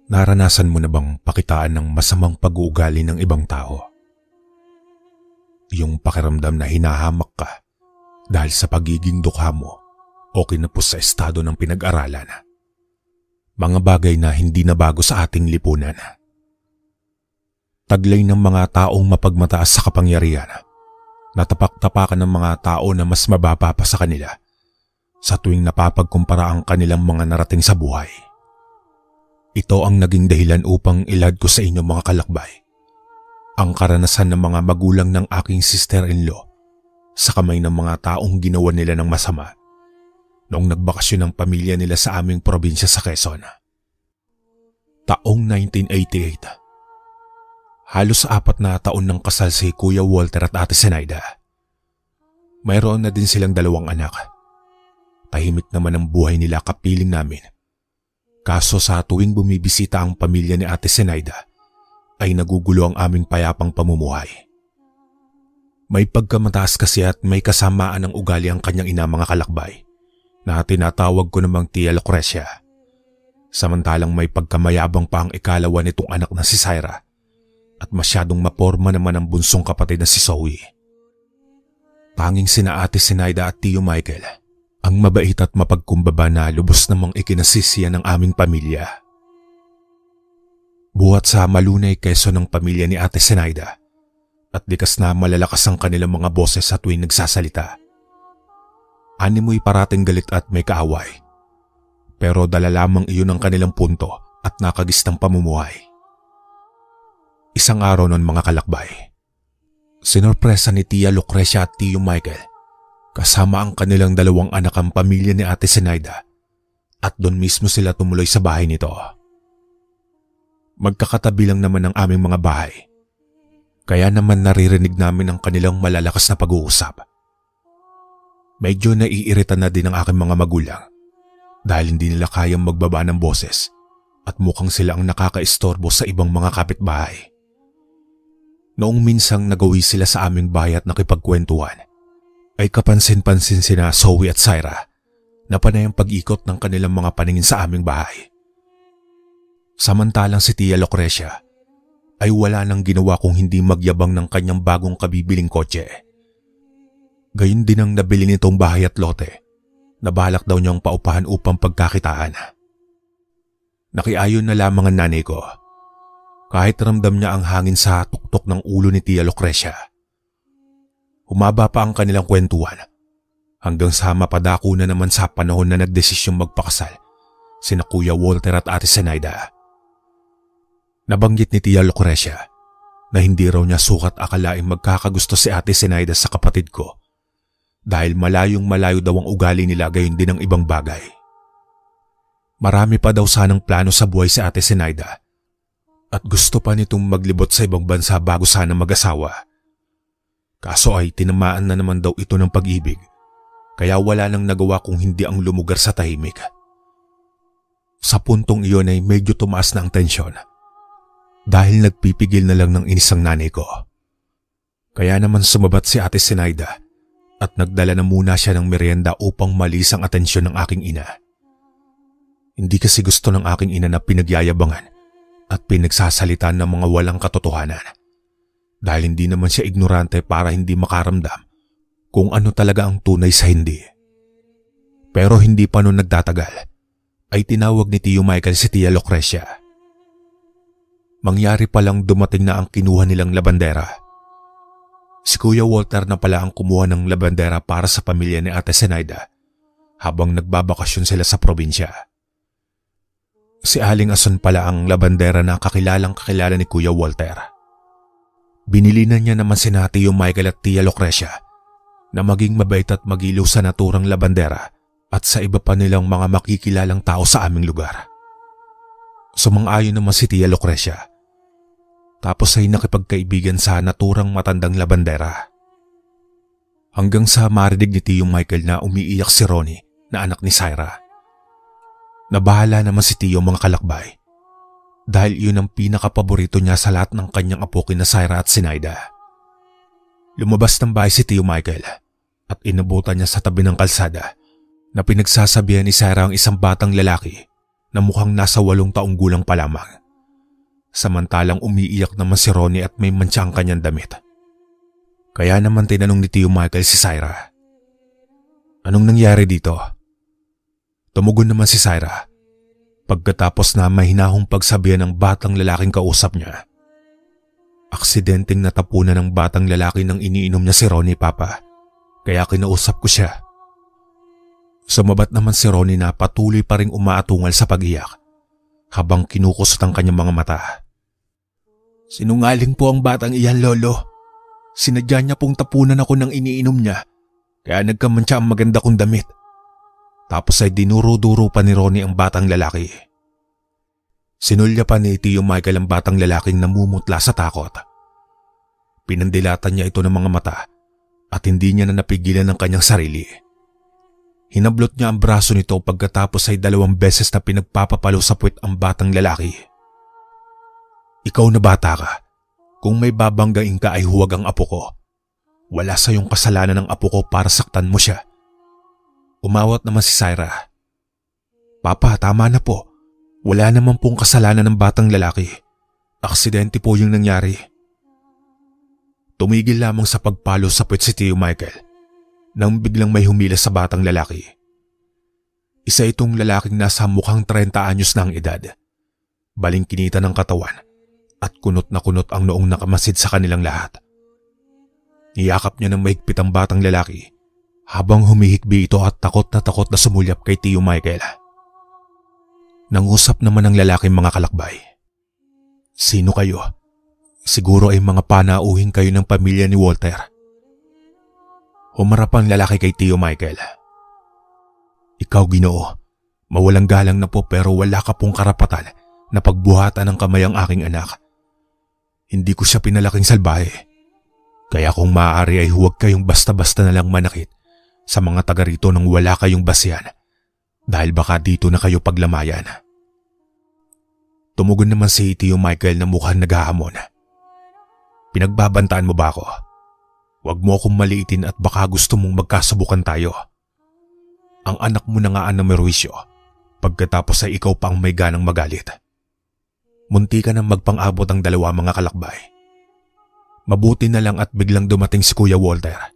Naranasan mo na bang pakitaan ng masamang pag-uugali ng ibang tao? Yung pakiramdam na hinahamak ka dahil sa pagiging dukha mo o kinapos sa estado ng pinag-aralan. Mga bagay na hindi na bago sa ating lipunan. Taglay ng mga taong mapagmataas sa kapangyarihan, natapak-tapakan ng mga tao na mas mababa pa sa kanila sa tuwing napapagkumpara ang kanilang mga narating sa buhay. Ito ang naging dahilan upang ilad ko sa inyo mga kalakbay ang karanasan ng mga magulang ng aking sister-in-law sa kamay ng mga taong ginawa nila ng masama noong nagbakasyon ng pamilya nila sa aming probinsya sa Quezon. Taong 1988. Halos 4 na taon ng kasal si Kuya Walter at Ate Zenaida. Mayroon na din silang 2 anak. Tahimik naman ang buhay nila kapiling namin. Kaso sa tuwing bumibisita ang pamilya ni Ate Zenaida, ay nagugulo ang aming payapang pamumuhay. May pagkamataas kasi at may kasamaan ng ugali ang kanyang ina mga kalakbay na tinatawag ko namang Tia Lucrecia. Samantalang may pagkamayabang pa ang ikalawa nitong anak na si Syra at masyadong maporma naman ang bunsong kapatid na si Zoe. Tanging sina Ate Zenaida at Tio Michael ang mabait at mapagkumbaba na lubos namang ikinasisiya ng aming pamilya. Buhat sa malunay keso ng pamilya ni Ate Zenaida at likas na malalakas ang kanilang mga boses sa tuwing nagsasalita. Animoy parating galit at may kaaway. Pero dala lamang iyon ang kanilang punto at nakagistang pamumuhay. Isang araw noon mga kalakbay, sinorpresa ni Tia Lucrecia at Tio Michael kasama ang kanilang 2 anak ang pamilya ni Ate Zenaida at doon mismo sila tumuloy sa bahay nito. Magkakatabi lang naman ang aming mga bahay, kaya naman naririnig namin ang kanilang malalakas na pag-uusap. Medyo naiirita na din ang aking mga magulang dahil hindi nila kayang magbaba ng boses at mukhang sila ang nakakaistorbo sa ibang mga kapitbahay. Noong minsang nagawi sila sa aming bahay at nakipagkwentuhan, ay kapansin-pansin sina Zoe at Syra na panay ang pag-ikot ng kanilang mga paningin sa aming bahay. Samantalang si Tia Lucrecia ay wala nang ginawa kung hindi magyabang ng kanyang bagong kabibiling kotse. Gayun din ang nabili nitong bahay at lote na balak daw niyang paupahan upang pagkakitaan. Nakiayon na lamang ang nanay ko kahit ramdam niya ang hangin sa tuktok ng ulo ni Tia Lucrecia. Humaba pa ang kanilang kwentuhan hanggang sa mapadako na naman sa panahon na nagdesisyong magpakasal sina Kuya Walter at Ate Zenaida. Nabanggit ni Tia Lucrecia na hindi raw niya sukat akalaing magkakagusto si Ate Zenaida sa kapatid ko dahil malayong malayo daw ang ugali nila gayon din ang ibang bagay. Marami pa daw sanang plano sa buhay si Ate Zenaida at gusto pa nitong maglibot sa ibang bansa bago sana mag-asawa. Kaso ay tinamaan na naman daw ito ng pag-ibig kaya wala nang nagawa kung hindi ang lumugar sa tahimik. Sa puntong iyon ay medyo tumaas na ang tensyon dahil nagpipigil na lang ng inisang nanay ko. Kaya naman sumabat si Ate Zenaida at nagdala na muna siya ng merienda upang malis ang atensyon ng aking ina. Hindi kasi gusto ng aking ina na pinagyayabangan at pinagsasalitan ng mga walang katotohanan dahil hindi naman siya ignorante para hindi makaramdam kung ano talaga ang tunay sa hindi. Pero hindi pa noon nagtatagal ay tinawag ni Tio Michael si Tia Lucrecia. Mangyari palang dumating na ang kinuha nilang labandera. Si Kuya Walter na pala ang kumuha ng labandera para sa pamilya ni Ate Zenaida habang nagbabakasyon sila sa probinsya. Si Aling Ason pala ang labandera na kakilalang kakilala ni Kuya Walter. Binili na niya naman sina Tio Michael at Tia Lucrecia na maging mabait at magilaw sa naturang labandera at sa iba pa nilang mga makikilalang tao sa aming lugar. Sumang-ayon naman si Tia Lucrecia. Tapos ay nakipagkaibigan sa naturang matandang labandera. Hanggang sa marinig ni Tio Michael na umiiyak si Ronnie na anak ni Syra. Nabahala naman si Tio mga kalakbay dahil iyon ang pinakapaborito niya sa lahat ng kanyang apo kina Syra at Zenaida. Lumabas ng bahay si Tio Michael at inabutan niya sa tabi ng kalsada na pinagsasabihan ni Syra ang isang batang lalaki na mukhang nasa 8 taong gulang pa lamang. Samantalang umiiyak naman si Ronnie at may mantsa ang kanyang damit. Kaya naman tinanong ni Tio Michael si Syra. Anong nangyari dito? Tumugon naman si Syra pagkatapos na mahinahong pagsabihan ng batang lalaking kausap niya. Aksidenteng natapunan ng batang lalaki ng iniinom niya si Ronnie, Papa. Kaya kinausap ko siya. Sumabat naman si Ronnie na patuloy pa ring umaatungal sa pag-iyak habang kinukusot ang kanyang mga mata. Sinungaling po ang batang iyan, Lolo. Sinadya niya pong tapunan ako ng iniinom niya kaya nagkamantsa ang maganda kong damit. Tapos ay dinuro-duro pa ni Ronnie ang batang lalaki. Sinulya pa ni Tio Michael ang batang lalaking namumutla sa takot. Pinandilatan niya ito ng mga mata at hindi niya na napigilan ang kanyang sarili. Hinablot niya ang braso nito pagkatapos ay 2 beses na pinagpapapalo sa puwet ang batang lalaki. Ikaw na bata ka. Kung may babanggain ka ay huwag ang apo ko. Wala sa iyong kasalanan ng apo ko para saktan mo siya. Umawat naman si Syra. Papa, tama na po. Wala naman pong kasalanan ng batang lalaki. Aksidente po yung nangyari. Tumigil lamang sa pagpalo sa puwet si Tio Michael nang biglang may humila sa batang lalaki. Isa itong lalaking nasa mukhang 30 anyos na ang edad. Balingkinita ng katawan at kunot na kunot ang noong nakamasid sa kanilang lahat. Niyakap niya ng mahigpit ang batang lalaki habang humihikbi ito at takot na sumulyap kay Tio Michael. Nangusap naman ang lalaking mga kalakbay. Sino kayo? Siguro ay mga panauhin kayo ng pamilya ni Walter. Humarap ang lalaki kay Tio Michael. Ikaw, Ginoo, mawalang galang na po pero wala ka pong karapatan na pagbuhatan ng kamay ang aking anak. Hindi ko siya pinalaking salbahe. Kaya kung maaari ay huwag kayong basta-basta na lang manakit sa mga taga rito nang wala kayong basihan dahil baka dito na kayo paglamayan. Tumugon naman si Tio Michael na mukhang naghahamon. Pinagbabantaan mo ba ako? Huwag mo akong maliitin at baka gusto mong magkasubukan tayo. Ang anak mo na nga ang namerwisyo, pagkatapos ay ikaw pa ang may ganang magalit. Munti ka nang magpang-abot ang 2 mga kalakbay. Mabuti na lang at biglang dumating si Kuya Walter.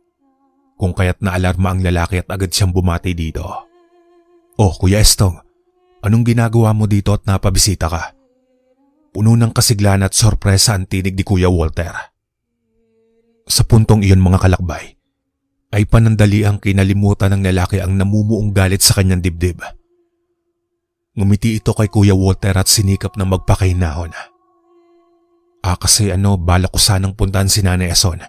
Kung kaya't naalarma ang lalaki at agad siyang bumati dito. Oh, Kuya Estong, anong ginagawa mo dito at napabisita ka? Puno ng kasiglan at sorpresa ang tinig ni Kuya Walter. Sa puntong iyon mga kalakbay, ay panandali ang kinalimutan ng lalaki ang namumuong galit sa kanyang dibdib. Ngumiti ito kay Kuya Walter at sinikap na magpakahinahon. Kasi balak ko sanang puntahan si Nanay Ason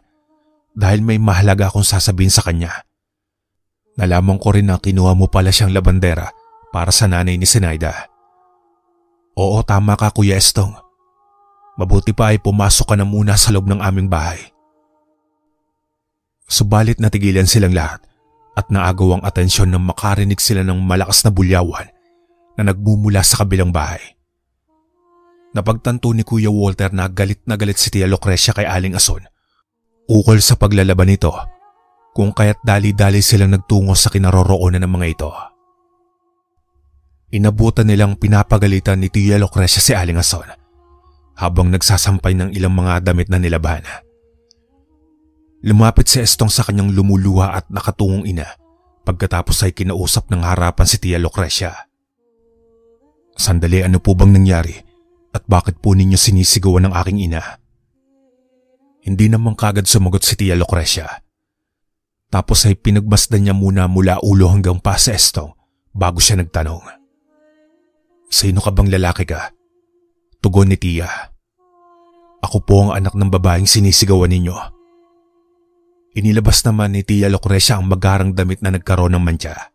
dahil may mahalaga akong sasabihin sa kanya. Nalaman ko rin na kinuha mo pala siyang labandera para sa nanay ni Sinaida. Oo, tama ka Kuya Estong. Mabuti pa ay pumasok ka na muna sa loob ng aming bahay. Subalit natigilan silang lahat at naagaw ang atensyon nang makarinig sila ng malakas na bulyawan na nagmumula sa kabilang bahay. Napagtanto ni Kuya Walter na galit si Tia Lucrecia kay Aling Ason ukol sa paglalaban nito, kung kaya't dali-dali silang nagtungo sa kinaroroonan ng mga ito. Inabutan nilang pinapagalitan ni Tia Lucrecia si Aling Ason habang nagsasampay ng ilang mga damit na nilaban. Lumapit si Estong sa kanyang lumuluha at nakatungong ina pagkatapos ay kinausap ng harapan si Tia Lucrecia. Sandali, ano po bang nangyari at bakit po ninyo sinisigawan ng aking ina? Hindi naman kagad sumagot si Tia Lucrecia. Tapos ay pinagmasdan niya muna mula ulo hanggang paa si Estong bago siya nagtanong. Sino ka bang lalaki ka? Tugon ni Tia. Ako po ang anak ng babaeng sinisigawan ninyo. Inilabas naman ni Tia Lucrecia ang magarang damit na nagkaroon ng mantsa.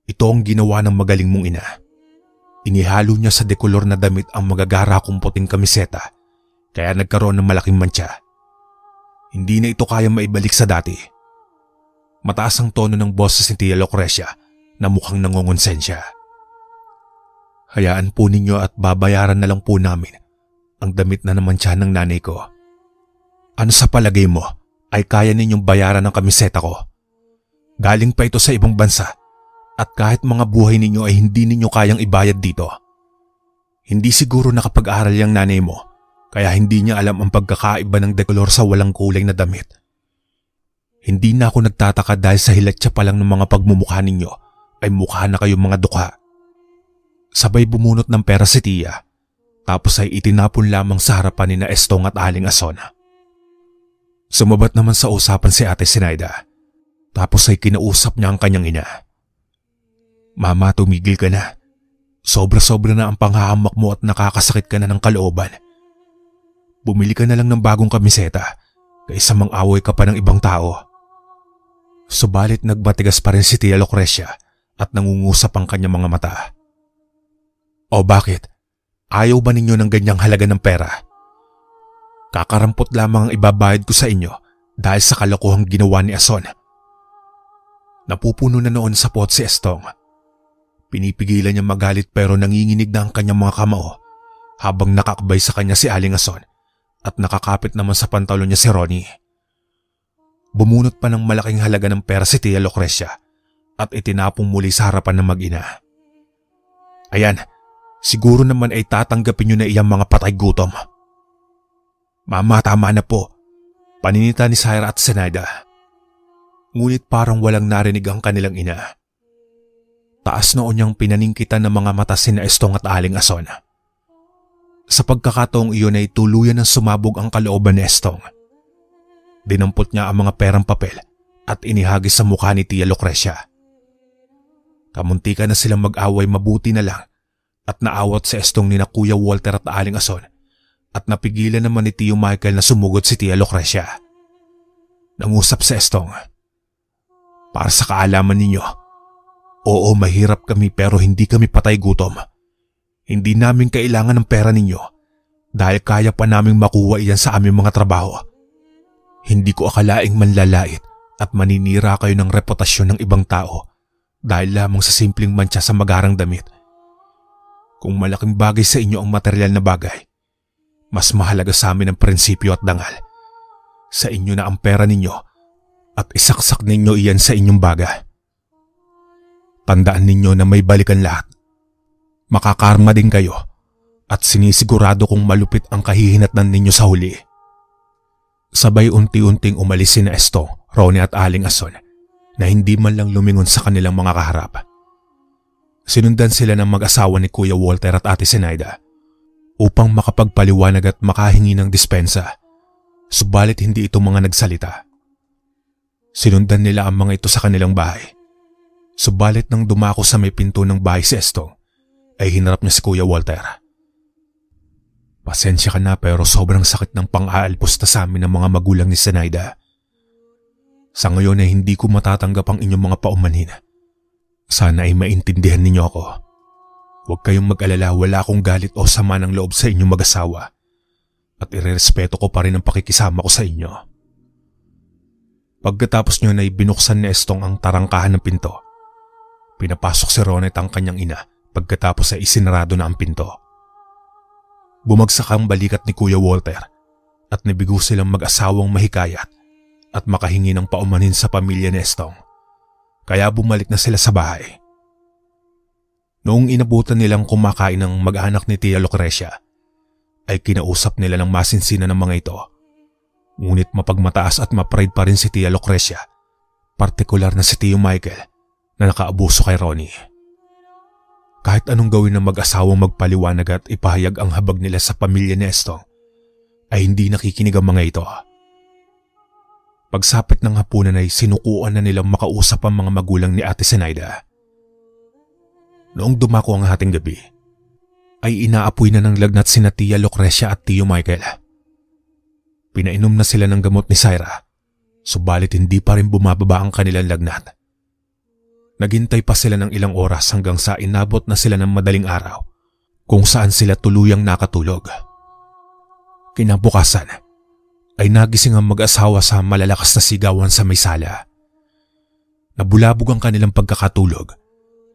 Ito ang ginawa ng magaling mong ina. Inihalo niya sa dekolor na damit ang magagara kong puting kamiseta kaya nagkaroon ng malaking mantsa. Hindi na ito kaya maibalik sa dati. Mataas ang tono ng boses ni Tia Lucrecia na mukhang nangongonsensya. Hayaan po ninyo at babayaran na lang po namin ang damit na namantsa ng nanay ko. Ano sa palagay mo ay kaya ninyong bayaran ng kamiseta ko? Galing pa ito sa ibang bansa At kahit mga buhay ninyo ay hindi ninyo kayang ibayad dito. Hindi siguro nakapag-aral yung nanay mo, kaya hindi niya alam ang pagkakaiba ng dekolor sa walang kulay na damit. Hindi na ako nagtataka dahil sa hilatsa pa lang ng mga pagmumukha ninyo ay mukha na kayong mga dukha. Sabay bumunot ng pera si Tia, tapos ay itinapon lamang sa harapan ni na Estong at Aling Ason. Sumabat naman sa usapan si Ate Zenaida, tapos ay kinausap niya ang kanyang ina. Mama, tumigil ka na. Sobra-sobra na ang panghahamak mo at nakakasakit ka na ng kalooban. Bumili ka na lang ng bagong kamiseta kaysa mang-away ka pa ng ibang tao. Subalit nagbatigas pa rin si Tia Lucrecia at nangungusap ang kanyang mga mata. O bakit? Ayaw ba ninyo ng ganyang halaga ng pera? Kakarampot lamang ang ibabayad ko sa inyo dahil sa kalokohang ginawa ni Ason. Napupuno na noon sa pot si Estong. Pinipigilan niya magalit pero nanginginig na ang kanyang mga kamao habang nakakbay sa kanya si Aling Ason at nakakapit naman sa pantalon niya si Ronnie. Bumunot pa ng malaking halaga ng pera si Tia Lucrecia at itinapong muli sa harapan ng mag-ina. Ayan, siguro naman ay tatanggapin niyo na iyang mga patay gutom. Mama, tama na po, paninita ni Syra at Zenaida. Ngunit parang walang narinig ang kanilang ina. Taas noon niyang pinaningkitan ng mga mata sina Estong at Aling Ason. Sa pagkakataong iyon ay tuluyan ng sumabog ang kalooban ni Estong. Dinampot niya ang mga perang papel at inihagis sa mukha ni Tia Lucrecia. Kamuntika na silang mag-away, mabuti na lang at naawat si Estong ni na Kuya Walter at Aling Ason at napigilan naman ni Tio Michael na sumugod si Tia Lucrecia. Nangusap si Estong. Para sa kaalaman ninyo, oo, mahirap kami pero hindi kami patay gutom. Hindi namin kailangan ng pera ninyo dahil kaya pa naming makuha iyan sa aming mga trabaho. Hindi ko akalaing manlalait at maninira kayo ng reputasyon ng ibang tao dahil lamang sa simpleng mantsa sa magarang damit. Kung malaking bagay sa inyo ang materyal na bagay, mas mahalaga sa amin ang prinsipyo at dangal. Sa inyo na ang pera ninyo at isaksak ninyo iyan sa inyong baga. Tandaan ninyo na may balikan lahat. Makakarma din kayo at sinisigurado kong malupit ang kahihinatnan ninyo sa huli. Sabay unti-unting umalis sina Estong, Ronnie at Aling Ason na hindi man lang lumingon sa kanilang mga kaharap. Sinundan sila ng mag-asawa ni Kuya Walter at Ate Zenaida upang makapagpaliwanag at makahingi ng dispensa, subalit hindi ito mga nagsalita. Sinundan nila ang mga ito sa kanilang bahay. Subalit nang dumako sa may pinto ng bahay si Estong, ay hinarap niya si Kuya Walter. Pasensya ka na pero sobrang sakit ng pang-aalpusta sa amin ng mga magulang ni Zenaida. Sa ngayon ay hindi ko matatanggap ang inyong mga paumanhin. Sana ay maintindihan ninyo ako. Huwag kayong mag-alala, wala akong galit o sama ng loob sa inyong mag-asawa at irerespeto ko pa rin ang pakikisama ko sa inyo. Pagkatapos niyo ay binuksan ni Estong ang tarangkahan ng pinto. Pinapasok si Ronet ang kanyang ina pagkatapos ay isinarado na ang pinto. Bumagsak ang balikat ni Kuya Walter at nabigo silang mag-asawang mahikayat at makahingi ng paumanhin sa pamilya ni Estong. Kaya bumalik na sila sa bahay. Noong inabutan nilang kumakain ng mag-anak ni Tia Lucrecia, ay kinausap nila ng masinsinan ng mga ito. Ngunit mapagmataas at mapride pa rin si Tia Lucrecia, partikular na si Tio Michael na nakaabuso kay Ronnie. Kahit anong gawin ng mag-asawang magpaliwanag at ipahayag ang habag nila sa pamilya ni Estong, ay hindi nakikinig ang mga ito. Pagsapit ng hapunan ay sinukuan na nilang makausap ang mga magulang ni Ate Zenaida. Noong dumako ang hating gabi, ay inaapoy na ng lagnat sina Tia Lucrecia at Tio Michael. Pinainom na sila ng gamot ni Syra, subalit hindi pa rin bumababa ang kanilang lagnat. Naghintay pa sila ng ilang oras hanggang sa inabot na sila ng madaling araw kung saan sila tuluyang nakatulog. Kinabukasan ay nagising ang mag-asawa sa malalakas na sigawan sa may sala. Nabulabog ang kanilang pagkakatulog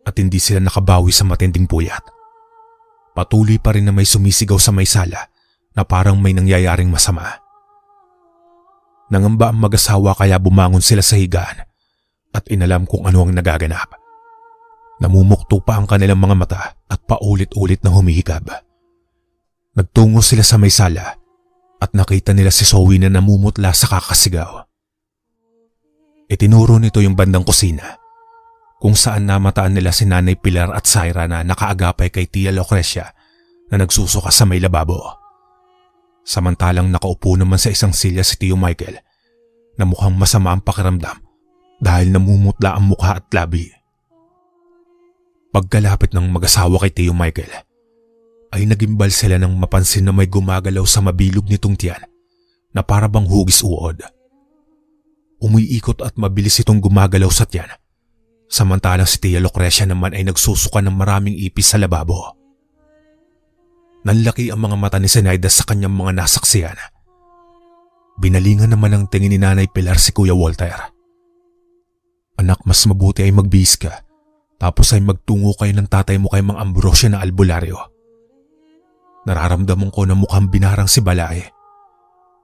at hindi sila nakabawi sa matinding puyat. Patuloy pa rin na may sumisigaw sa may sala na parang may nangyayaring masama. Nangamba ang mag-asawa kaya bumangon sila sa higaan at inalam kung ano ang nagaganap. Namumukto pa ang kanilang mga mata at paulit-ulit na humihikab. Nagtungo sila sa may sala at nakita nila si Zoe na namumutla sa kakasigaw. Itinuro nito yung bandang kusina kung saan namataan nila si Nanay Pilar at Zaira na nakaagapay kay Tia Lucrecia na nagsusuka sa may lababo. Samantalang nakaupo naman sa isang silya si Tio Michael na mukhang masama ang pakiramdam dahil namumutla ang mukha at labi. Pagkalapit ng mag-asawa kay Tio Michael, ay nagimbal sila nang mapansin na may gumagalaw sa mabilog nitong tiyan na para bang hugis uod. Umiikot at mabilis itong gumagalaw sa tiyan, samantalang si Tia Lucrecia naman ay nagsusuka ng maraming ipis sa lababo. Nanlaki ang mga mata ni Zenaida sa kanyang mga nasaksiyan. Binalingan naman ng tingin ni Nanay Pilar si Kuya Walter. Anak, mas mabuti ay magbihis ka, tapos ay magtungo kayo ng tatay mo kay Mang Ambrosio na albularyo. Nararamdaman ko na mukhang binarang si Balae.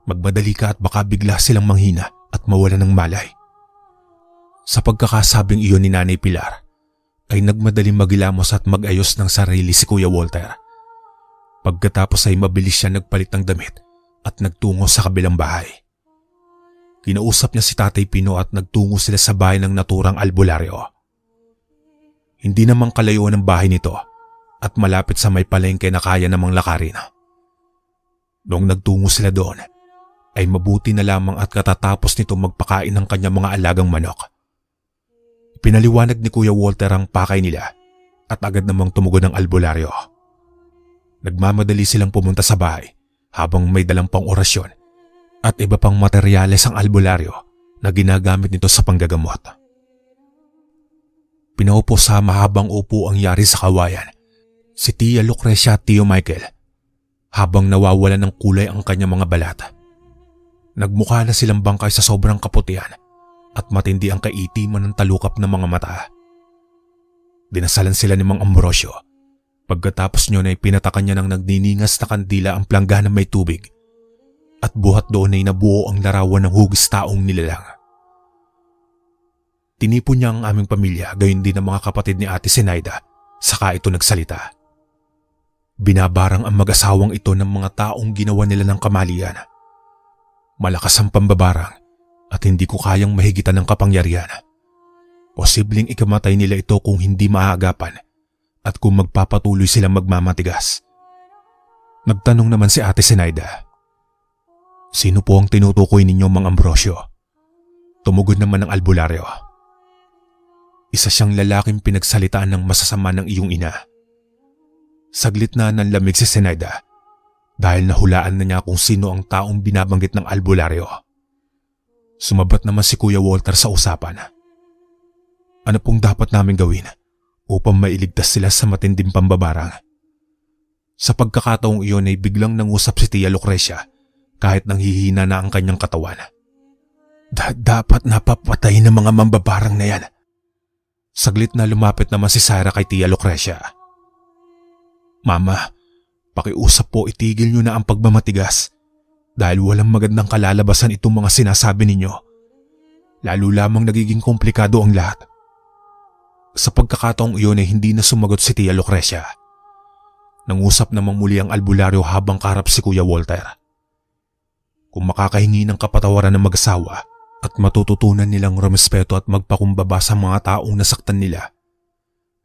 Magmadali ka at baka bigla silang manghina at mawala ng malay. Sa pagkakasabing iyon ni Nanay Pilar, ay nagmadaling magilamos at magayos ng sarili si Kuya Walter. Pagkatapos ay mabilis siya nagpalit ng damit at nagtungo sa kabilang bahay. Kinausap niya si Tatay Pino at nagtungo sila sa bahay ng naturang albularyo. Hindi namang kalayuan ng bahay nito at malapit sa may palengke na kaya namang lakarin. Noong nagtungo sila doon, ay mabuti na lamang at katatapos nito magpakain ng kanyang mga alagang manok. Pinaliwanag ni Kuya Walter ang pakay nila at agad namang tumugon ang albularyo. Nagmamadali silang pumunta sa bahay habang may dalang pang orasyon at iba pang materyales ang albularyo na ginagamit nito sa panggagamot. Pinaupo sa mahabang upo ang yari sa kawayan si Tia Lucrecia at Tio Michael habang nawawalan ng kulay ang kanyang mga balat. Nagmukha na silang bangkay sa sobrang kaputian at matindi ang kaitiman ng talukap ng mga mata. Dinasalan sila ni Mang Ambrosio. Pagkatapos nyo ay pinatakan niya ng nagniningas na kandila ang planggana may tubig at buhat doon ay nabuo ang larawan ng hugis taong nilalang. Tinipon niya ang aming pamilya, gayon din ang mga kapatid ni Ate Zenaida, saka ito nagsalita. Binabarang ang mag-asawang ito ng mga taong ginawa nila ng kamalian. Malakas ang pambabarang at hindi ko kayang mahigitan ng kapangyarihan. Posibleng ikamatay nila ito kung hindi maaagapan at kung magpapatuloy silang magmamatigas. Nagtanong naman si Ate Zenaida. Sino po ang tinutukoy ninyo, Mang Ambrosio? Tumugon naman ng albularyo. Isa siyang lalaking pinagsalitaan ng masasama ng iyong ina. Saglit na nanlamig si Zenaida dahil nahulaan na niya kung sino ang taong binabanggit ng albularyo. Sumabat naman si Kuya Walter sa usapan. Ano pong dapat namin gawin upang mailigtas sila sa matinding pambabarang? Sa pagkakataong iyon ay biglang nangusap si Tia Lucrecia kahit nanghihina na ang kanyang katawan. Dapat napapatay ng mga mambabarang na yan. Saglit na lumapit naman si Zaira kay Tia Lucrecia. Mama, pakiusap po itigil niyo na ang pagmamatigas dahil walang magandang kalalabasan itong mga sinasabi ninyo. Lalo lamang nagiging komplikado ang lahat. Sa pagkakataong iyon ay hindi na sumagot si Tia Lucrecia. Nangusap namang muli ang albularyo habang karap si Kuya Walter. Kung makakahingi ng kapatawaran ng mag-asawa at matututunan nilang rumespeto at magpakumbaba sa mga taong nasaktan nila,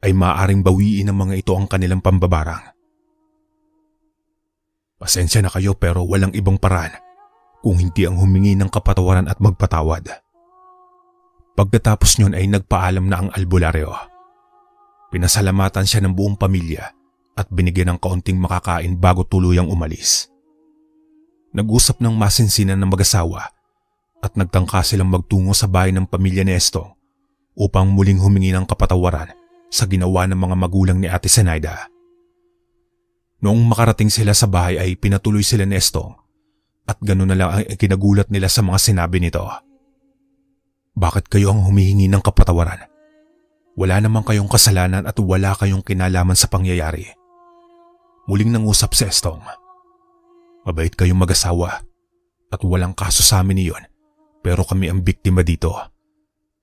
ay maaaring bawiin ng mga ito ang kanilang pambabarang. Pasensya na kayo pero walang ibang paraan kung hindi ang humingi ng kapatawaran at magpatawad. Pagkatapos niyon ay nagpaalam na ang albularyo. Pinasalamatan siya ng buong pamilya at binigyan ng kaunting makakain bago tuluyang umalis. Nag-usap ng masinsinan ng mag-asawa at nagtangka silang magtungo sa bahay ng pamilya ni Estong upang muling humingi ng kapatawaran sa ginawa ng mga magulang ni Ate Zenaida. Noong makarating sila sa bahay ay pinatuloy sila ni Estong at ganoon na lang ang kinagulat nila sa mga sinabi nito. Bakit kayo ang humihingi ng kapatawaran? Wala namang kayong kasalanan at wala kayong kinalaman sa pangyayari. Muling nangusap si Estong. Mabait kayong mag-asawa at walang kaso sa amin iyon pero kami ang biktima dito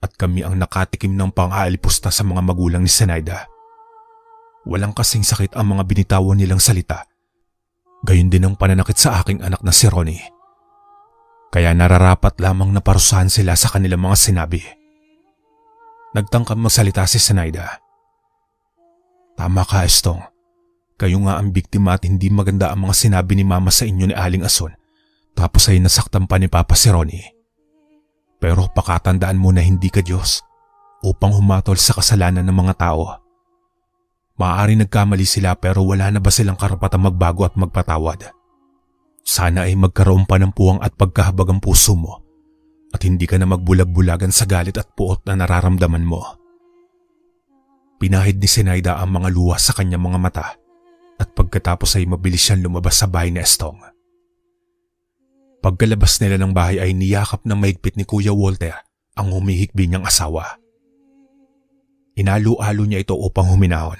at kami ang nakatikim ng pang-aalipusta sa mga magulang ni Zenaida. Walang kasing sakit ang mga binitawan nilang salita. Gayon din ang pananakit sa aking anak na si Ronnie. Kaya nararapat lamang na parusahan sila sa kanilang mga sinabi. Nagtangkang magsalita si Zenaida. Tama ka, Estong. Kayo nga ang biktima at hindi maganda ang mga sinabi ni Mama sa inyo ni Aling Ason. Tapos ay nasaktan pa ni Papa si Ronnie. Pero pakatandaan mo na hindi ka Diyos upang humatol sa kasalanan ng mga tao. Maaari nagkamali sila pero wala na ba silang karapatang magbago at magpatawad? Sana ay magkaroon pa ng puwang at pagkahabag ang puso mo at hindi ka na magbulag-bulagan sa galit at puot na nararamdaman mo. Pinahid ni Zenaida ang mga luha sa kanyang mga mata at pagkatapos ay mabilis siyang lumabas sa bahay ni Estong. Pagkalabas nila ng bahay ay niyakap ng mahigpit ni Kuya Walter ang humihikbi niyang asawa. Inalo-alo niya ito upang huminahon.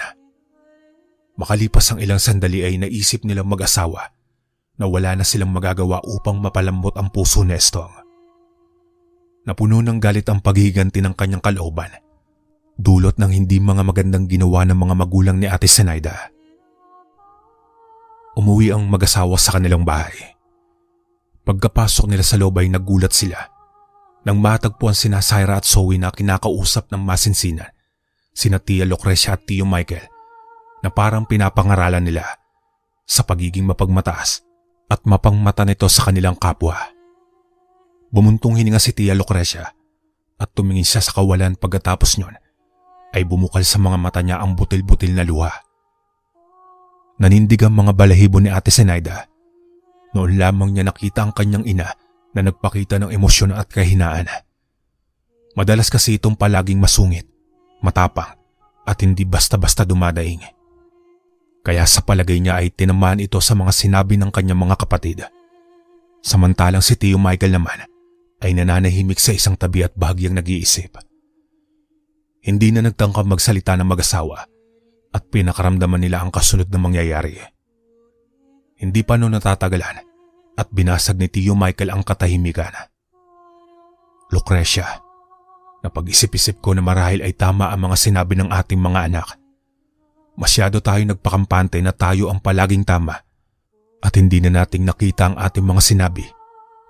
Makalipas ang ilang sandali ay naisip nilang mag-asawa na wala na silang magagawa upang mapalambot ang puso ni Estong. Napuno ng galit ang paghihiganti ng kanyang kalooban, dulot ng hindi mga magandang ginawa ng mga magulang ni Ate Zenaida. Umuwi ang mag-asawa sa kanilang bahay. Pagkapasok nila sa loob ay nagulat sila nang matagpuan sina Syra at Zoe na kinakausap ng masinsinan sina Tia Lucrecia at Tio Michael na parang pinapangaralan nila sa pagiging mapagmataas at mapangmata nito sa kanilang kapwa. Bumuntong hininga si Tia Lucrecia at tumingin siya sa kawalan. Pagkatapos nyon ay bumukal sa mga mata niya ang butil-butil na luha. Nanindig ang mga balahibo ni Ate Zenaida. Noon lamang niya nakita ang kanyang ina na nagpakita ng emosyon at kahinaan. Madalas kasi itong palaging masungit, matapang at hindi basta-basta dumadaing. Kaya sa palagay niya ay tinamaan ito sa mga sinabi ng kanyang mga kapatid. Samantalang si Tio Michael naman ay nananahimik sa isang tabi at bahagyang nag-iisip. Hindi na nagtangkang magsalita ng mag-asawa at pinakaramdaman nila ang kasunod na mangyayari. Hindi pa noon natatagalan at binasag ni Tio Michael ang katahimikan. Lucrecia, napag-isip-isip ko na marahil ay tama ang mga sinabi ng ating mga anak. Masyado tayo nagpakampante na tayo ang palaging tama at hindi na nating nakita ang ating mga sinabi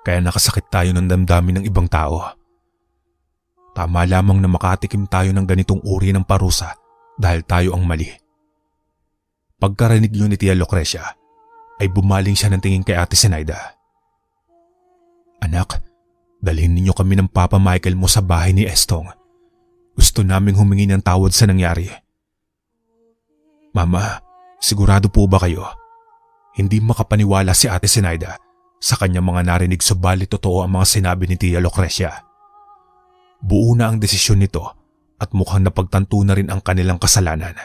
kaya nakasakit tayo ng damdamin ng ibang tao. Tama lamang na makatikim tayo ng ganitong uri ng parusa dahil tayo ang mali. Pagkarinig yun ni Tia Lucrecia ay bumaling siya ng tingin kay Ate Zenaida. Anak, dalhin ninyo kami ng Papa Michael mo sa bahay ni Estong. Gusto naming humingi ng tawad sa nangyari. Mama, sigurado po ba kayo? Hindi makapaniwala si Ate Zenaida sa kanyang mga narinig subalit totoo ang mga sinabi ni Tia Lucrecia. Buo na ang desisyon nito at mukhang napagtanto na rin ang kanilang kasalanan.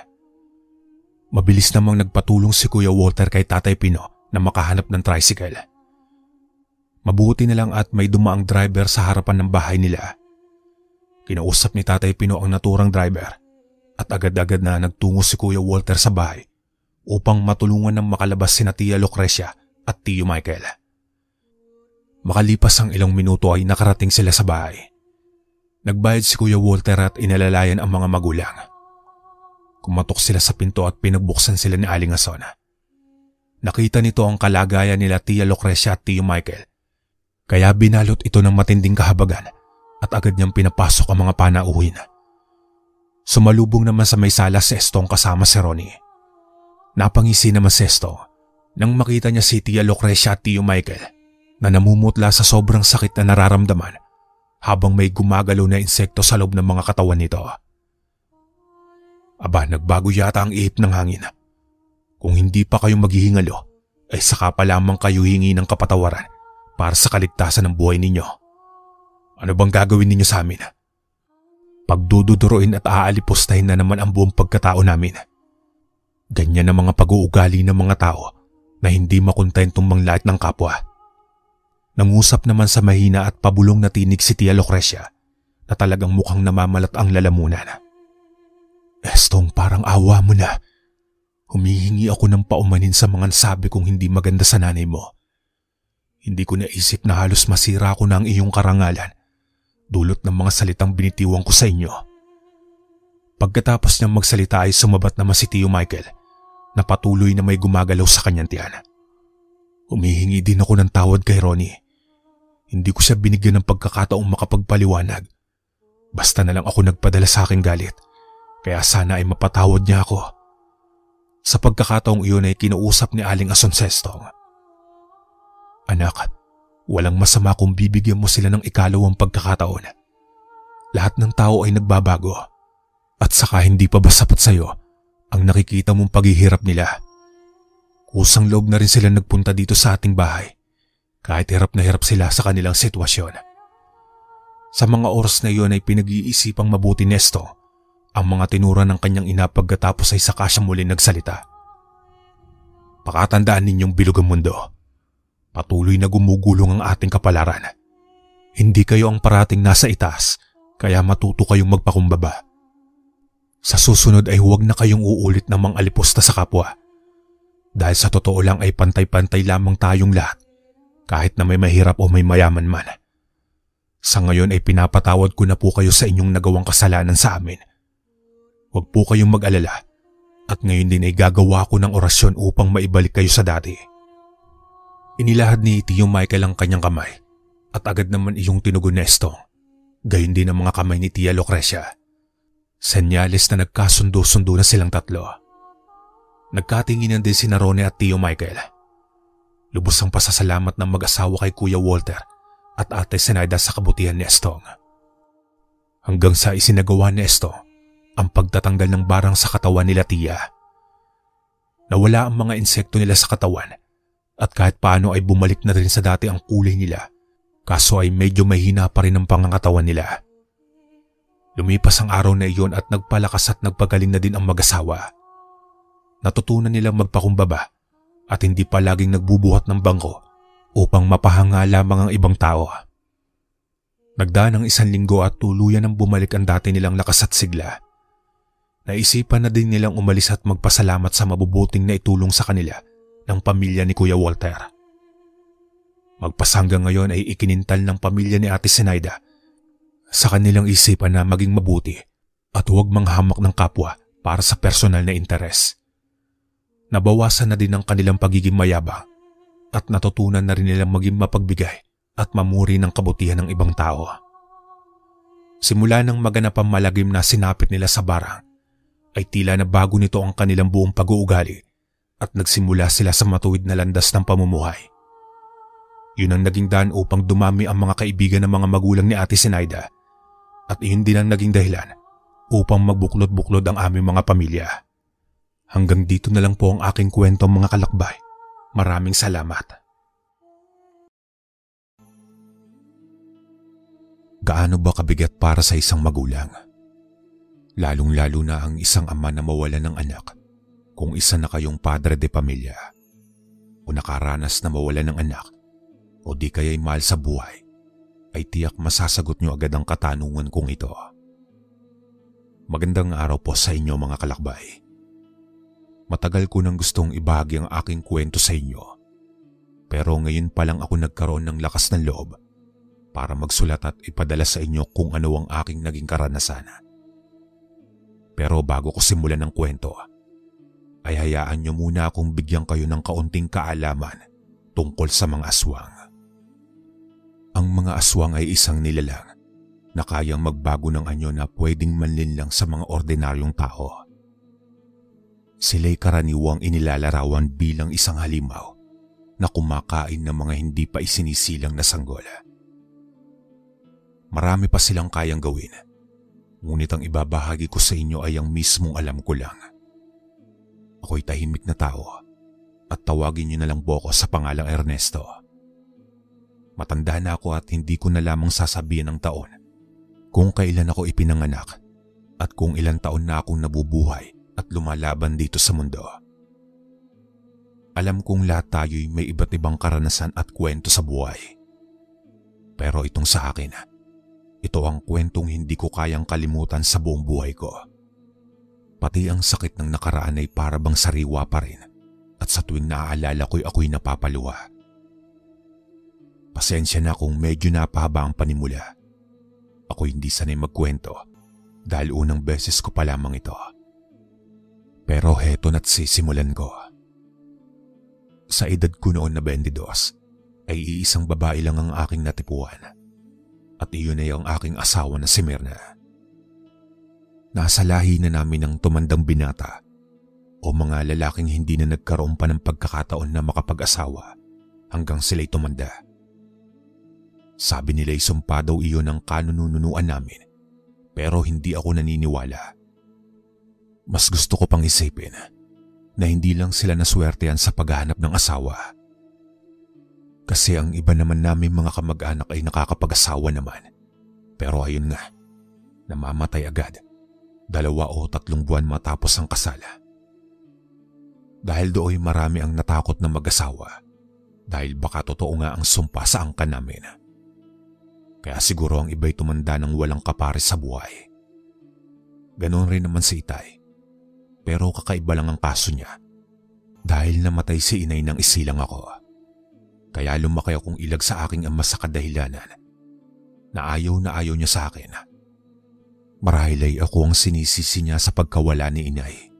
Mabilis namang nagpatulong si Kuya Walter kay Tatay Pino na makahanap ng tricycle. Mabuti na lang at may dumaang driver sa harapan ng bahay nila. Kinausap ni Tatay Pino ang naturang driver at agad-agad na nagtungo si Kuya Walter sa bahay upang matulungan ng makalabas sina Tia Lucrecia at Tio Michael. Makalipas ang ilang minuto ay nakarating sila sa bahay. Nagbayad si Kuya Walter at inalalayan ang mga magulang. Kumatok sila sa pinto at pinagbuksan sila ni Aling Ason. Nakita nito ang kalagayan nila Tia Lucrecia at Tio Michael, kaya binalot ito ng matinding kahabagan at agad niyang pinapasok ang mga panauhin. Sumalubong naman sa may sala si Estong kasama si Ronnie. Napangisi naman si Estong nang makita niya si Tia Lucrecia at Tio Michael na namumutla sa sobrang sakit na nararamdaman habang may gumagalaw na insekto sa loob ng mga katawan nito. Aba, nagbago yata ang ihip ng hangin. Kung hindi pa kayo maghihingalo, ay saka pa lamang kayo hingi ng kapatawaran para sa kaligtasan ng buhay ninyo. Ano bang gagawin ninyo sa amin? Pagdududuruin at aalipustahin na naman ang buong pagkatao namin. Ganyan ang mga pag-uugali ng mga tao na hindi makontentong manglait ng kapwa. Nangusap naman sa mahina at pabulong na tinig si Tia Lucrecia na talagang mukhang namamalat ang lalamunan. Estong, parang awa mo na. Humihingi ako ng paumanin sa mga nasabi kong hindi maganda sa nanay mo. Hindi ko naisip na halos masira ko na ang iyong karangalan dulot ng mga salitang binitiwan ko sa inyo. Pagkatapos niyang magsalita ay sumabat naman si Tio Michael na patuloy na may gumagalaw sa kanyang tiyan. Humihingi din ako ng tawad kay Ronnie. Hindi ko siya binigyan ng pagkakataong makapagpaliwanag. Basta na lang ako nagpadala sa aking galit, kaya sana ay mapatawad niya ako. Sa pagkakataong iyon ay kinausap ni Aling Asuncestong. Anak, walang masama kung bibigyan mo sila ng ikalawang pagkakataon. Lahat ng tao ay nagbabago. At saka hindi pa ba sapat sa'yo ang nakikita mong paghihirap nila? Kusang loob na rin sila nagpunta dito sa ating bahay kahit hirap na hirap sila sa kanilang sitwasyon. Sa mga oras na iyon ay pinag-iisipang mabuti ni Estong ang mga tinura ng kanyang ina pagkatapos ay saka siya muli nagsalita. Pakatandaan ninyong bilog ang mundo. Patuloy na gumugulong ang ating kapalaran. Hindi kayo ang parating nasa itaas kaya matuto kayong magpakumbaba. Sa susunod ay huwag na kayong uulit ng mga alipusta sa kapwa. Dahil sa totoo lang ay pantay-pantay lamang tayong lahat kahit na may mahirap o may mayaman man. Sa ngayon ay pinapatawad ko na po kayo sa inyong nagawang kasalanan sa amin. Huwag po kayong mag-alala at ngayon din ay gagawa ko ng orasyon upang maibalik kayo sa dati. Inilahad ni Tio Michael ang kanyang kamay at agad naman iyong tinugon ni Estong. Gayon din ang mga kamay ni Tia Lucrecia. Senyales na nagkasundo-sundo na silang tatlo. Nagkatinginan din si Ronnie at Tio Michael. Lubos ang pasasalamat ng mag-asawa kay Kuya Walter at Ate Zenaida sa kabutihan ni Estong. Hanggang sa isinagawa ni Estong ang pagtatanggal ng barang sa katawan nila Tia. Nawala ang mga insekto nila sa katawan at kahit paano ay bumalik na rin sa dati ang kulay nila, kaso ay medyo mahina pa rin ang pangangatawan nila. Lumipas ang araw na iyon at nagpalakas at nagpagaling na din ang mag-asawa. Natutunan nilang magpakumbaba at hindi palaging nagbubuhat ng bangko upang mapahanga lamang ang ibang tao. Nagdaan ng 1 linggo at tuluyan ang bumalik ang dati nilang lakas at sigla. Naisipan na din nilang umalis at magpasalamat sa mabubuting na itulong sa kanila ng pamilya ni Kuya Walter. Magpasanggang ngayon ay ikinintal ng pamilya ni Ate Zenaida sa kanilang isipan na maging mabuti at huwag manghamak ng kapwa para sa personal na interes. Nabawasan na din ang kanilang pagiging mayabang at natutunan na rin nilang maging mapagbigay at mamuri ng kabutihan ng ibang tao. Simula nang maganap ang malagim na sinapit nila sa barang, ay tila na bago nito ang kanilang buong pag-uugali at nagsimula sila sa matuwid na landas ng pamumuhay. Yun ang naging daan upang dumami ang mga kaibigan ng mga magulang ni Ate Zenaida at iyon din ang naging dahilan upang magbuklod-buklod ang aming mga pamilya. Hanggang dito na lang po ang aking kwento mga kalakbay. Maraming salamat. Gaano ba kabigat para sa isang magulang? Lalong-lalo na ang isang ama na mawalan ng anak kung isa na kayong padre de pamilya o nakaranas na mawalan ng anak o di kaya'y mahal sa buhay, ay tiyak masasagot nyo agad ang katanungan kong ito. Magandang araw po sa inyo mga kalakbay. Matagal ko nang gustong ibahagi ang aking kwento sa inyo, pero ngayon pa lang ako nagkaroon ng lakas ng loob para magsulat at ipadala sa inyo kung ano ang aking naging karanasan. Pero bago ko simulan ng kwento, ay hayaan nyo muna akong bigyan kayo ng kaunting kaalaman tungkol sa mga aswang. Ang mga aswang ay isang nilalang na kayang magbago ng anyo na pwedeng manlinlang sa mga ordinaryong tao. Sila'y karaniwang inilalarawan bilang isang halimaw na kumakain ng mga hindi pa isinisilang na sanggol. Marami pa silang kayang gawin, ngunit ang ibabahagi ko sa inyo ay ang mismong alam ko lang. Ako'y tahimik na tao at tawagin niyo na lang po ako sa pangalang Ernesto. Matanda na ako at hindi ko na lamang sasabihin ang taon kung kailan ako ipinanganak at kung ilang taon na akong nabubuhay at lumalaban dito sa mundo. Alam kong lahat tayo'y may iba't ibang karanasan at kwento sa buhay. Pero itong sa akin, ito ang kwentong hindi ko kayang kalimutan sa buong buhay ko. Pati ang sakit ng nakaraan ay para bang sariwa pa rin at sa tuwing naaalala ko'y ako'y napapaluha. Pasensya na kung medyo napahaba ang panimula. ako hindi sanay magkwento dahil unang beses ko pa lamang ito. Pero heto na't sisimulan ko. Sa edad ko noon na 22 ay iisang babae lang ang aking natipuan at iyon ay ang aking asawa na si Mirna. Nasa lahi na namin ng tumandang binata o mga lalaking hindi na nagkaroon pa ng pagkakataon na makapag-asawa hanggang sila'y tumanda. Sabi nila'y sumpa daw iyon ang kanununuan namin pero hindi ako naniniwala. Mas gusto ko pang isipin na hindi lang sila naswertehan sa paghahanap ng asawa. Kasi ang iba naman namin mga kamag-anak ay nakakapag-asawa naman. Pero ayun nga, namamatay agad 2 o 3 buwan matapos ang kasal. Dahil doon marami ang natakot na mag-asawa dahil baka totoo nga ang sumpa sa angkan namin. Kaya siguro ang iba'y tumanda ng walang kapares sa buhay. Ganon rin naman si Itay. Pero kakaiba lang ang kaso niya dahil namatay si inay nang isilang ako. Kaya lumaki akong ilag sa aking ama sa kadahilanan na ayaw niya sa akin. Marahil ay ako ang sinisisi niya sa pagkawala ni inay.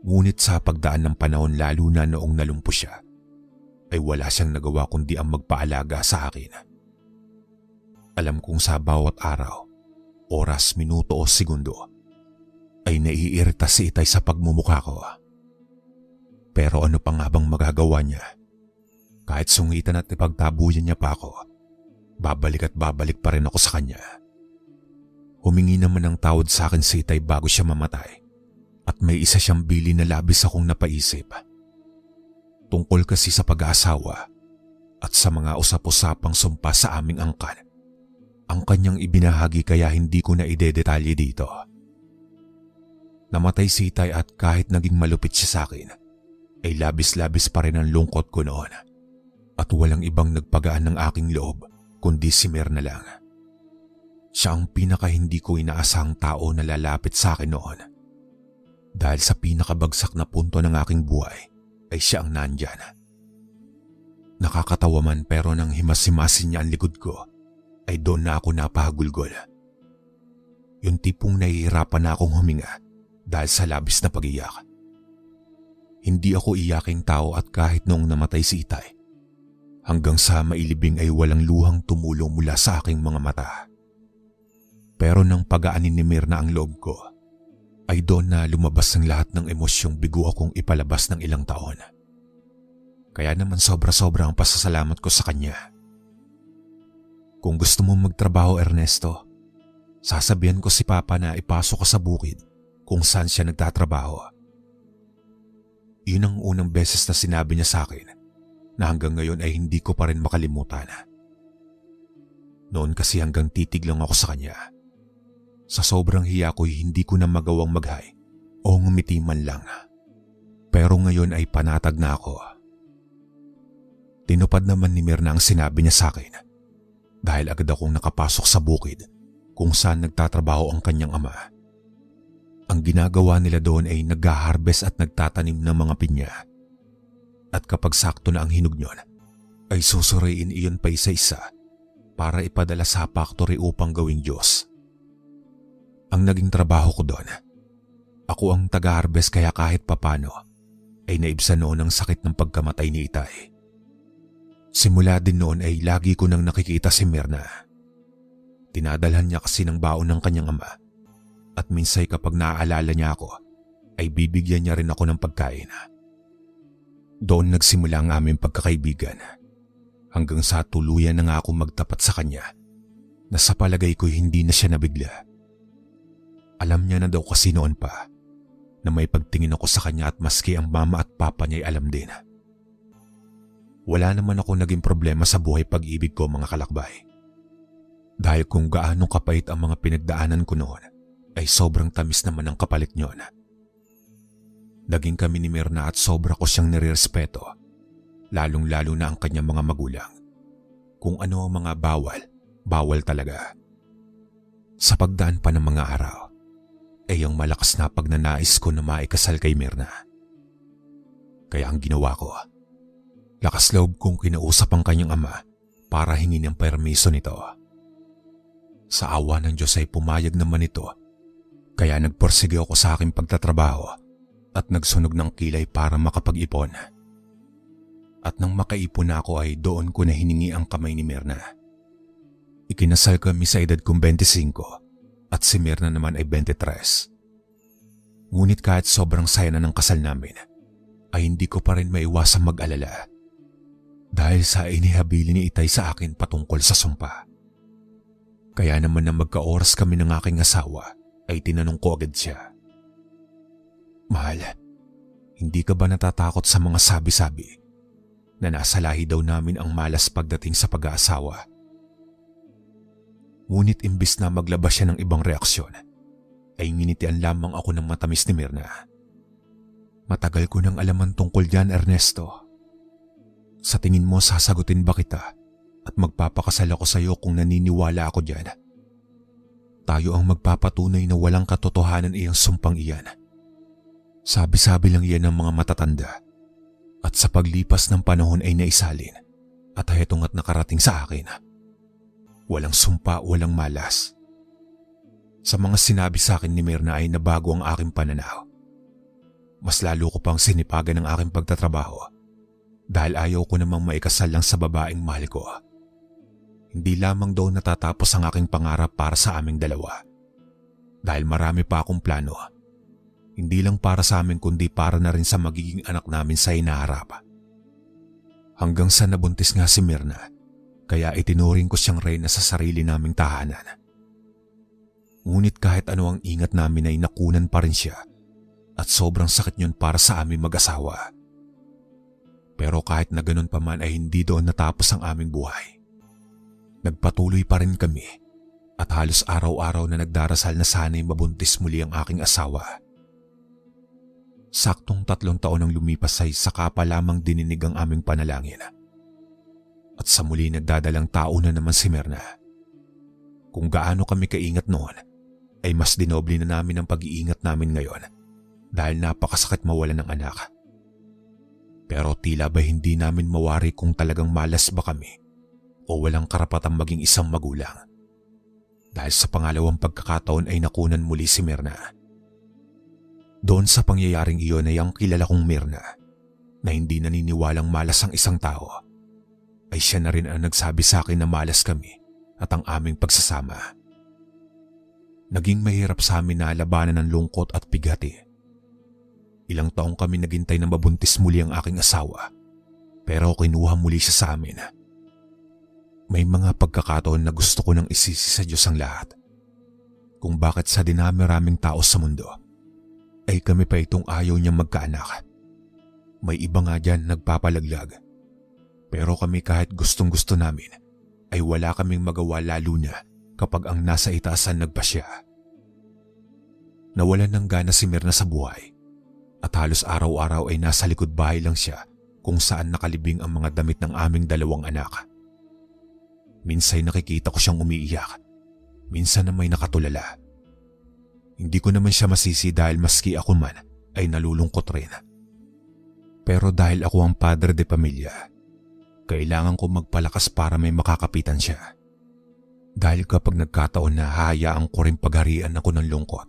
Ngunit sa pagdaan ng panahon lalo na noong nalumpo siya, ay wala siyang nagawa kundi ang magpaalaga sa akin. Alam kong sa bawat araw, oras, minuto o segundo, ay naiirita si Itay sa pagmumukha ko. Pero ano pa nga bang magagawa niya? Kahit sungitan at ipagtabuyan niya pa ako, babalik at babalik pa rin ako sa kanya. Humingi naman ng tawad sa akin si Itay bago siya mamatay at may isa siyang bili na labis akong napaisip. Tungkol kasi sa pag-aasawa at sa mga usap-usapang sumpa sa aming angkan. Ang kanyang ibinahagi kaya hindi ko na idedetalye dito. Namatay si Itay at kahit naging malupit siya sa akin, ay labis-labis pa rin ang lungkot ko noon. At walang ibang nagpagaan ng aking loob kundi si Mirna lang. Siya ang pinaka hindi ko inaasahang tao na lalapit sa akin noon. Dahil sa pinakabagsak na punto ng aking buhay ay siya ang nandyan. Nakakatawa man pero nang himas-himasin niya ang likod ko ay doon na ako napahagulgol. Yung tipong nahihirapan na akong huminga dahil sa labis na pag-iyak. Hindi ako iyaking tao at kahit noong namatay si Itay, hanggang sa mailibing ay walang luhang tumulong mula sa aking mga mata. Pero nang pagaanin ni Mirna ang loob ko, ay doon na lumabas ang lahat ng emosyong bigo akong ipalabas ng ilang taon. Kaya naman sobra-sobra ang pasasalamat ko sa kanya. Kung gusto mo magtrabaho, Ernesto, sasabihan ko si Papa na ipasok ko sa bukid kung saan siya nagtatrabaho. Yun ang unang beses na sinabi niya sa akin na hanggang ngayon ay hindi ko pa rin makalimutan. Noon kasi hanggang titig lang ako sa kanya. Sa sobrang hiya ko'y hindi ko na magawang mag-hi o ngumiti man lang. Pero ngayon ay panatag na ako. Tinupad naman ni Mirna ang sinabi niya sa akin dahil agad akong nakapasok sa bukid kung saan nagtatrabaho ang kanyang ama. Ang ginagawa nila doon ay nag-harvest at nagtatanim ng mga pinya. At kapag sakto na ang hinog nyon, ay susuriin iyon pa isa-isa para ipadala sa factory upang gawing Diyos. Ang naging trabaho ko doon, ako ang taga-harvest kaya kahit papano ay naibsan noon ang sakit ng pagkamatay ni Itay. Simula din noon ay lagi ko nang nakikita si Mirna. Tinadalhan niya kasi ng baon ng kanyang ama. At minsay kapag naaalala niya ako, ay bibigyan niya rin ako ng pagkain. Doon nagsimula ang aming pagkakaibigan. Hanggang sa tuluyan na nga ako magtapat sa kanya na sa palagay ko hindi na siya nabigla. Alam niya na daw kasi noon pa na may pagtingin ako sa kanya at maski ang mama at papa niya ay alam din. Wala naman ako naging problema sa buhay pag-ibig ko mga kalakbay. Dahil kung gaano kapait ang mga pinagdaanan ko noon, ay sobrang tamis naman ang kapalit niyon. Naging kami ni Mirna at sobra ko siyang nirerespeto, lalong-lalo na ang kanyang mga magulang. Kung ano ang mga bawal, bawal talaga. Sa pagdaan pa ng mga araw, ay ang malakas na pagnanais ko na maikasal kay Mirna. Kaya ang ginawa ko, lakas loob kong kinausap ang kanyang ama para hingin ang permiso nito. Sa awa ng Diyos ay pumayag naman ito, kaya nagporsige ako sa aking pagtatrabaho at nagsunog ng kilay para makapag-ipon. At nang makaipon na ako ay doon ko na hiningi ang kamay ni Myrna. Ikinasal kami sa edad kong 25 at si Myrna naman ay 23. Ngunit kahit sobrang saya na ng kasal namin, ay hindi ko pa rin maiwasang mag-alala dahil sa inihabili ni Itay sa akin patungkol sa sumpa. Kaya naman na magka-oras kami ng aking asawa ay tinanong ko agad siya. Mahal, hindi ka ba natatakot sa mga sabi-sabi na nasa lahi daw namin ang malas pagdating sa pag-aasawa? Ngunit imbis na maglabas siya ng ibang reaksyon, ay nginitian lamang ako ng matamis ni Myrna. Matagal ko nang alaman tungkol diyan, Ernesto. Sa tingin mo sasagutin ba kita at magpapakasal ako sa iyo kung naniniwala ako diyan? Tayo ang magpapatunay na walang katotohanan iyang sumpang iyan. Sabi-sabi lang yan ng mga matatanda at sa paglipas ng panahon ay naisalin at hetong at nakarating sa akin. Walang sumpa, walang malas. Sa mga sinabi sa akin ni Myrna ay nabago ang aking pananaw. Mas lalo ko pang sinipagan ang aking pagtatrabaho dahil ayaw ko namang maikasal lang sa babaeng mahal ko. Hindi lamang daw natatapos ang aking pangarap para sa aming dalawa. Dahil marami pa akong plano. Hindi lang para sa amin kundi para na rin sa magiging anak namin sa hinaharap. Hanggang sa nabuntis nga si Myrna, kaya itinuring ko siyang reyna sa sarili naming tahanan. Ngunit kahit ano ang ingat namin ay nakunan pa rin siya at sobrang sakit yun para sa aming mag-asawa. Pero kahit na ganun pa man ay hindi doon natapos ang aming buhay. Nagpatuloy pa rin kami at halos araw-araw na nagdarasal na sana'y mabuntis muli ang aking asawa. Saktong 3 taon ang lumipas ay saka pa lamang dininig ang aming panalangin. At sa muli nagdadalang tao na naman si Myrna. Kung gaano kami kaingat noon, ay mas dinoble na namin ang pag-iingat namin ngayon dahil napakasakit mawalan ng anak. Pero tila ba hindi namin mawari kung talagang malas ba kami o walang karapatang maging isang magulang. Dahil sa pangalawang pagkakataon ay nakunan muli si Myrna. Doon sa pangyayaring iyon ay ang kilala kong Myrna na hindi naniniwalang malas ang isang tao, ay siya na rin ang nagsabi sa akin na malas kami at ang aming pagsasama. Naging mahirap sa amin na labanan ng lungkot at bigati. Ilang taong kami naghintay na mabuntis muli ang aking asawa, pero kinuha muli siya sa amin. May mga pagkakataon na gusto ko nang isisi sa Diyos ang lahat. Kung bakit sa dinami-raming tao sa mundo, ay kami pa itong ayaw niyang magkaanak. May iba nga dyan nagpapalaglag. Pero kami kahit gustong-gusto namin, ay wala kaming magawa lalo na kapag ang nasa itaasan nagpasya. Nawalan ng gana si Myrna sa buhay at halos araw-araw ay nasa likod bahay lang siya kung saan nakalibing ang mga damit ng aming 2 anak. Minsan nakikita ko siyang umiiyak, minsan na may nakatulala. Hindi ko naman siya masisi dahil maski ako man ay nalulungkot rin. Pero dahil ako ang padre de pamilya, kailangan ko magpalakas para may makakapitan siya. Dahil kapag nagkataon na hahayaan ko rin pagharian ako ng lungkot,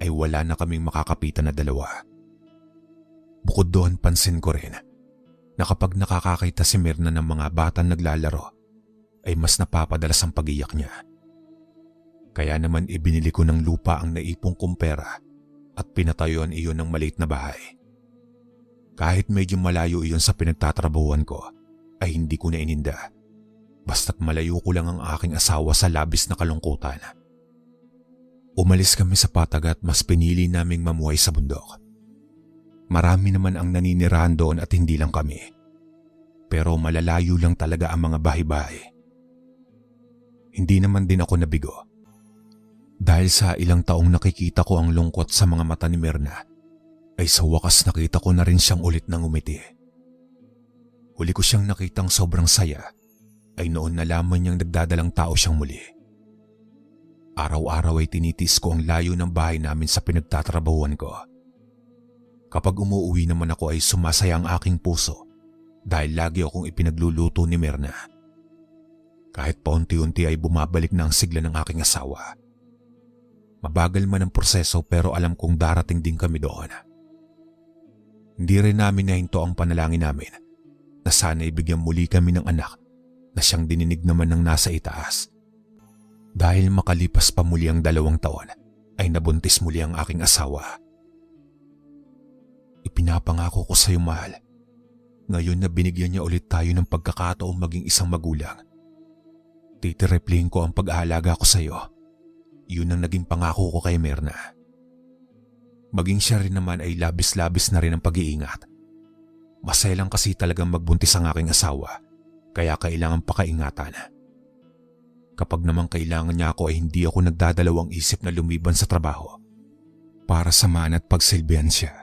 ay wala na kaming makakapitan na 2. Bukod doon pansin ko rin na kapag nakakakita si Myrna ng mga batang naglalaro, ay mas napapadalas ang pag-iyak niya. Kaya naman ibinili ko ng lupa ang naipong kong pera at pinatayuan iyon ng maliit na bahay. Kahit medyo malayo iyon sa pinagtatrabahuan ko, ay hindi ko na ininda. Basta't malayo ko lang ang aking asawa sa labis na kalungkutan. Umalis kami sa Patag at mas pinili naming mamuhay sa bundok. Marami naman ang naninirahan doon at hindi lang kami. Pero malalayo lang talaga ang mga bahay-bahay. Hindi naman din ako nabigo. Dahil sa ilang taong nakikita ko ang lungkot sa mga mata ni Myrna, ay sa wakas nakita ko na rin siyang ulit nang umiti. Huli ko siyang nakitang sobrang saya, ay noon na lamang niyang nagdadalang tao siyang muli. Araw-araw ay tinitis ko ang layo ng bahay namin sa pinagtatrabahuan ko. Kapag umuwi naman ako ay sumasaya ang aking puso dahil lagi akong ipinagluluto ni Myrna. Kahit paunti-unti ay bumabalik na ang sigla ng aking asawa. Mabagal man ang proseso pero alam kong darating din kami doon. Hindi rin namin nahinto ang panalangin namin na sana ibigyan muli kami ng anak na siyang dininig naman ng nasa itaas. Dahil makalipas pa muli ang 2 taon ay nabuntis muli ang aking asawa. Ipinapangako ko sa iyo, mahal, ngayon na binigyan niya ulit tayo ng pagkakataong maging isang magulang, titiriplihin ko ang pag-aalaga ko sa iyo. Yun ang naging pangako ko kay Myrna. Maging siya rin naman ay labis-labis na rin ang pag-iingat. Masaya lang kasi talagang magbuntis ang aking asawa, kaya kailangan pakaingatan. Kapag naman kailangan niya ako ay hindi ako nagdadalawang isip na lumiban sa trabaho para samahan at pagsilbihan siya.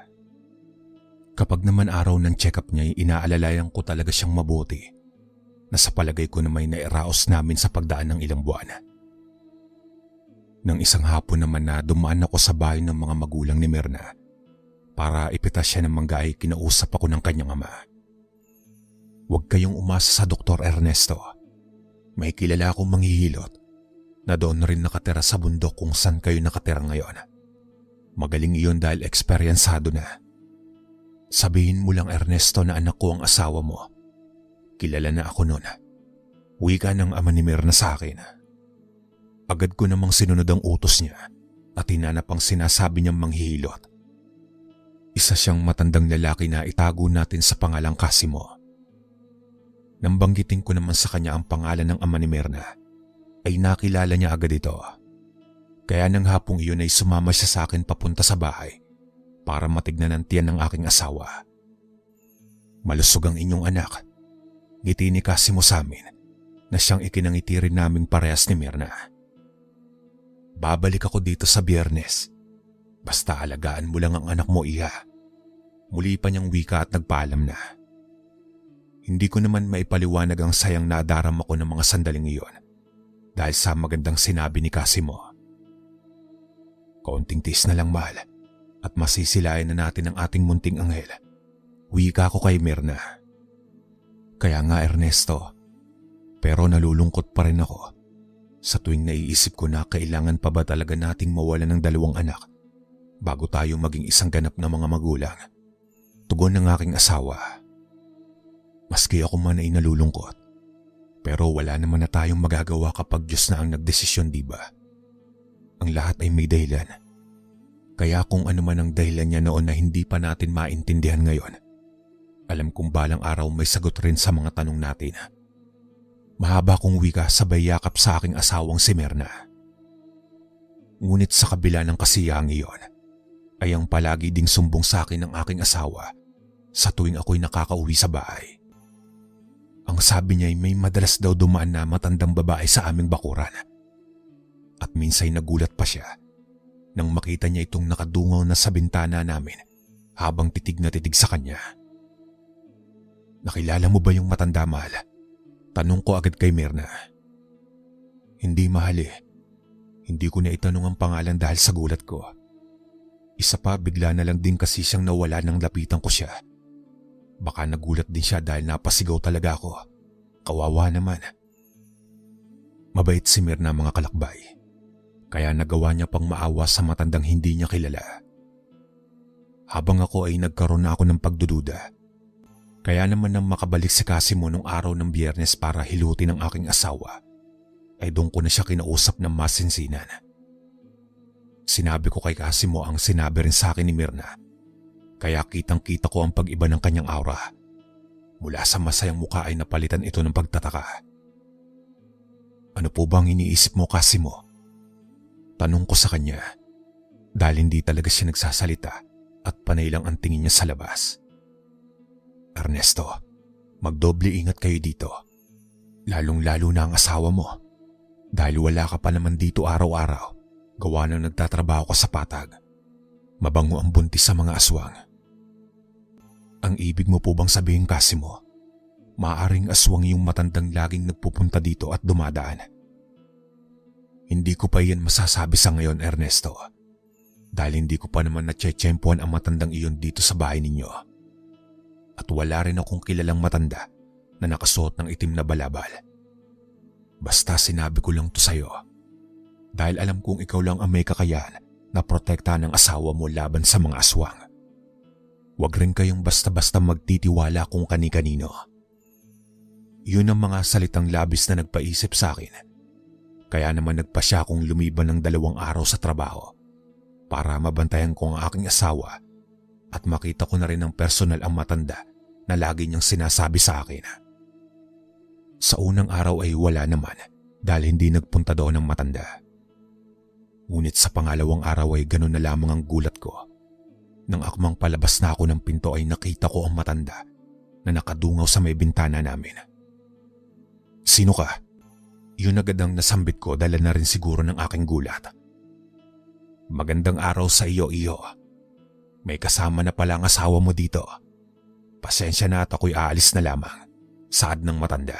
Kapag naman araw ng check-up niya ay inaalalayan ko talaga siyang mabuti na sa palagay ko na may nairaos namin sa pagdaan ng ilang buwan. Nang isang hapon naman na dumaan ako sa bahay ng mga magulang ni Myrna para ipitas siya ng mangga ay kinausap ako ng kanyang ama. Huwag kayong umasa sa Dr. Ernesto. May kilala akong manghihilot na doon rin nakatira sa bundok kung saan kayo nakatira ngayon. Magaling iyon dahil eksperyensado na. Sabihin mo lang, Ernesto, na anak ko ang asawa mo. Kilala na ako noon. Wika ng ama ni Myrna sa akin. Agad ko namang sinunod ang utos niya at hinanap ang sinasabi niyang manghihilot. Isa siyang matandang lalaki na itago natin sa pangalang Casimo. Nang banggitin ko naman sa kanya ang pangalan ng ama ni Myrna, ay nakilala niya agad ito. Kaya nang hapong iyon ay sumama siya sa akin papunta sa bahay para matignan ang tiyan ng aking asawa. Malusog ang inyong anak. Ngiti ni Casimo sa amin na siyang ikinangiti rin naming parehas ni Myrna. Babalik ako dito sa Biyernes. Basta alagaan mo lang ang anak mo, iha. Muli pa niyang wika at nagpaalam na. Hindi ko naman maipaliwanag ang sayang nadarama ko ng mga sandaling iyon dahil sa magandang sinabi ni Casimo. Kaunting tiis na lang, mahal, at masisilayan na natin ang ating munting anghel. Wika ko kay Myrna. Kaya nga, Ernesto, pero nalulungkot pa rin ako sa tuwing naiisip ko na kailangan pa ba talaga nating mawalan ng 2 anak bago tayo maging isang ganap na mga magulang. Tugon ng aking asawa. Maski ako man ay nalulungkot, pero wala naman na tayong magagawa kapag Diyos na ang nagdesisyon, di ba? Ang lahat ay may dahilan. Kaya kung ano man ang dahilan niya noon na hindi pa natin maintindihan ngayon, alam kong balang araw may sagot rin sa mga tanong natin. Mahaba kong wika sabay yakap sa aking asawang si Myrna. Ngunit sa kabila ng kasiyahang iyon, ay ang palagi ding sumbong sa akin ng aking asawa sa tuwing ako'y nakakauwi sa bahay. Ang sabi niya ay may madalas daw dumaan na matandang babae sa aming bakuran. At minsay nagulat pa siya nang makita niya itong nakadungaw na sa bintana namin habang titig na titig sa kanya. Nakilala mo ba yung matanda, mahal? Tanong ko agad kay Myrna. Hindi, mahal eh. Hindi ko na itanong ang pangalan dahil sa gulat ko. Isa pa, bigla na lang din kasi siyang nawala nang lapitan ko siya. Baka nagulat din siya dahil napasigaw talaga ako. Kawawa naman. Mabait si Myrna, mga kalakbay. Kaya nagawa niya pang maawa sa matandang hindi niya kilala. Habang ako ay nagkaroon na ako ng pagdududa. Kaya naman nang makabalik si Casimo nung araw ng Biyernes para hilutin ang aking asawa, ay doon ko na siya kinausap ng masinsinan. Sinabi ko kay Casimo ang sinabi rin sa akin ni Myrna. Kaya kitang-kita ko ang pag-iba ng kanyang aura. Mula sa masayang mukha ay napalitan ito ng pagtataka. Ano po bang iniisip mo, Casimo? Tanong ko sa kanya dahil hindi talaga siya nagsasalita at panay lang ang tingin niya sa labas. Ernesto, magdoble ingat kayo dito. Lalong-lalo na ang asawa mo. Dahil wala ka pa naman dito araw-araw, gawa nang nagtatrabaho ka sa patag. Mabango ang buntis sa mga aswang. Ang ibig mo po bang sabihin, Casimo, maaaring aswang yung matandang laging nagpupunta dito at dumadaan? Hindi ko pa yan masasabi sa ngayon, Ernesto. Dahil hindi ko pa naman natsyempohan ang matandang iyon dito sa bahay ninyo. At wala rin akong kilalang matanda na nakasuot ng itim na balabal. Basta sinabi ko lang to sa'yo dahil alam kong ikaw lang ang may kakayahan na protektahan ng asawa mo laban sa mga aswang. Huwag rin kayong basta-basta magtitiwala kung kani-kanino. Yun ang mga salitang labis na nagpaisip sa akin. Kaya naman nagpasya akong lumiban ng 2 araw sa trabaho para mabantayan ko ang aking asawa at makita ko na rin ng personal ang matanda na lagi niyang sinasabi sa akin. Sa unang araw ay wala naman dahil hindi nagpunta doon ang matanda. Ngunit sa pangalawang araw ay ganun na lamang ang gulat ko. Nang akmang palabas na ako ng pinto ay nakita ko ang matanda na nakadungaw sa may bintana namin. Sino ka? Yun agad ang nasambit ko dala na rin siguro ng aking gulat. Magandang araw sa iyo, iyo. May kasama na pala ang asawa mo dito. Pasensya na at ako'y aalis na lamang, saad ng matanda.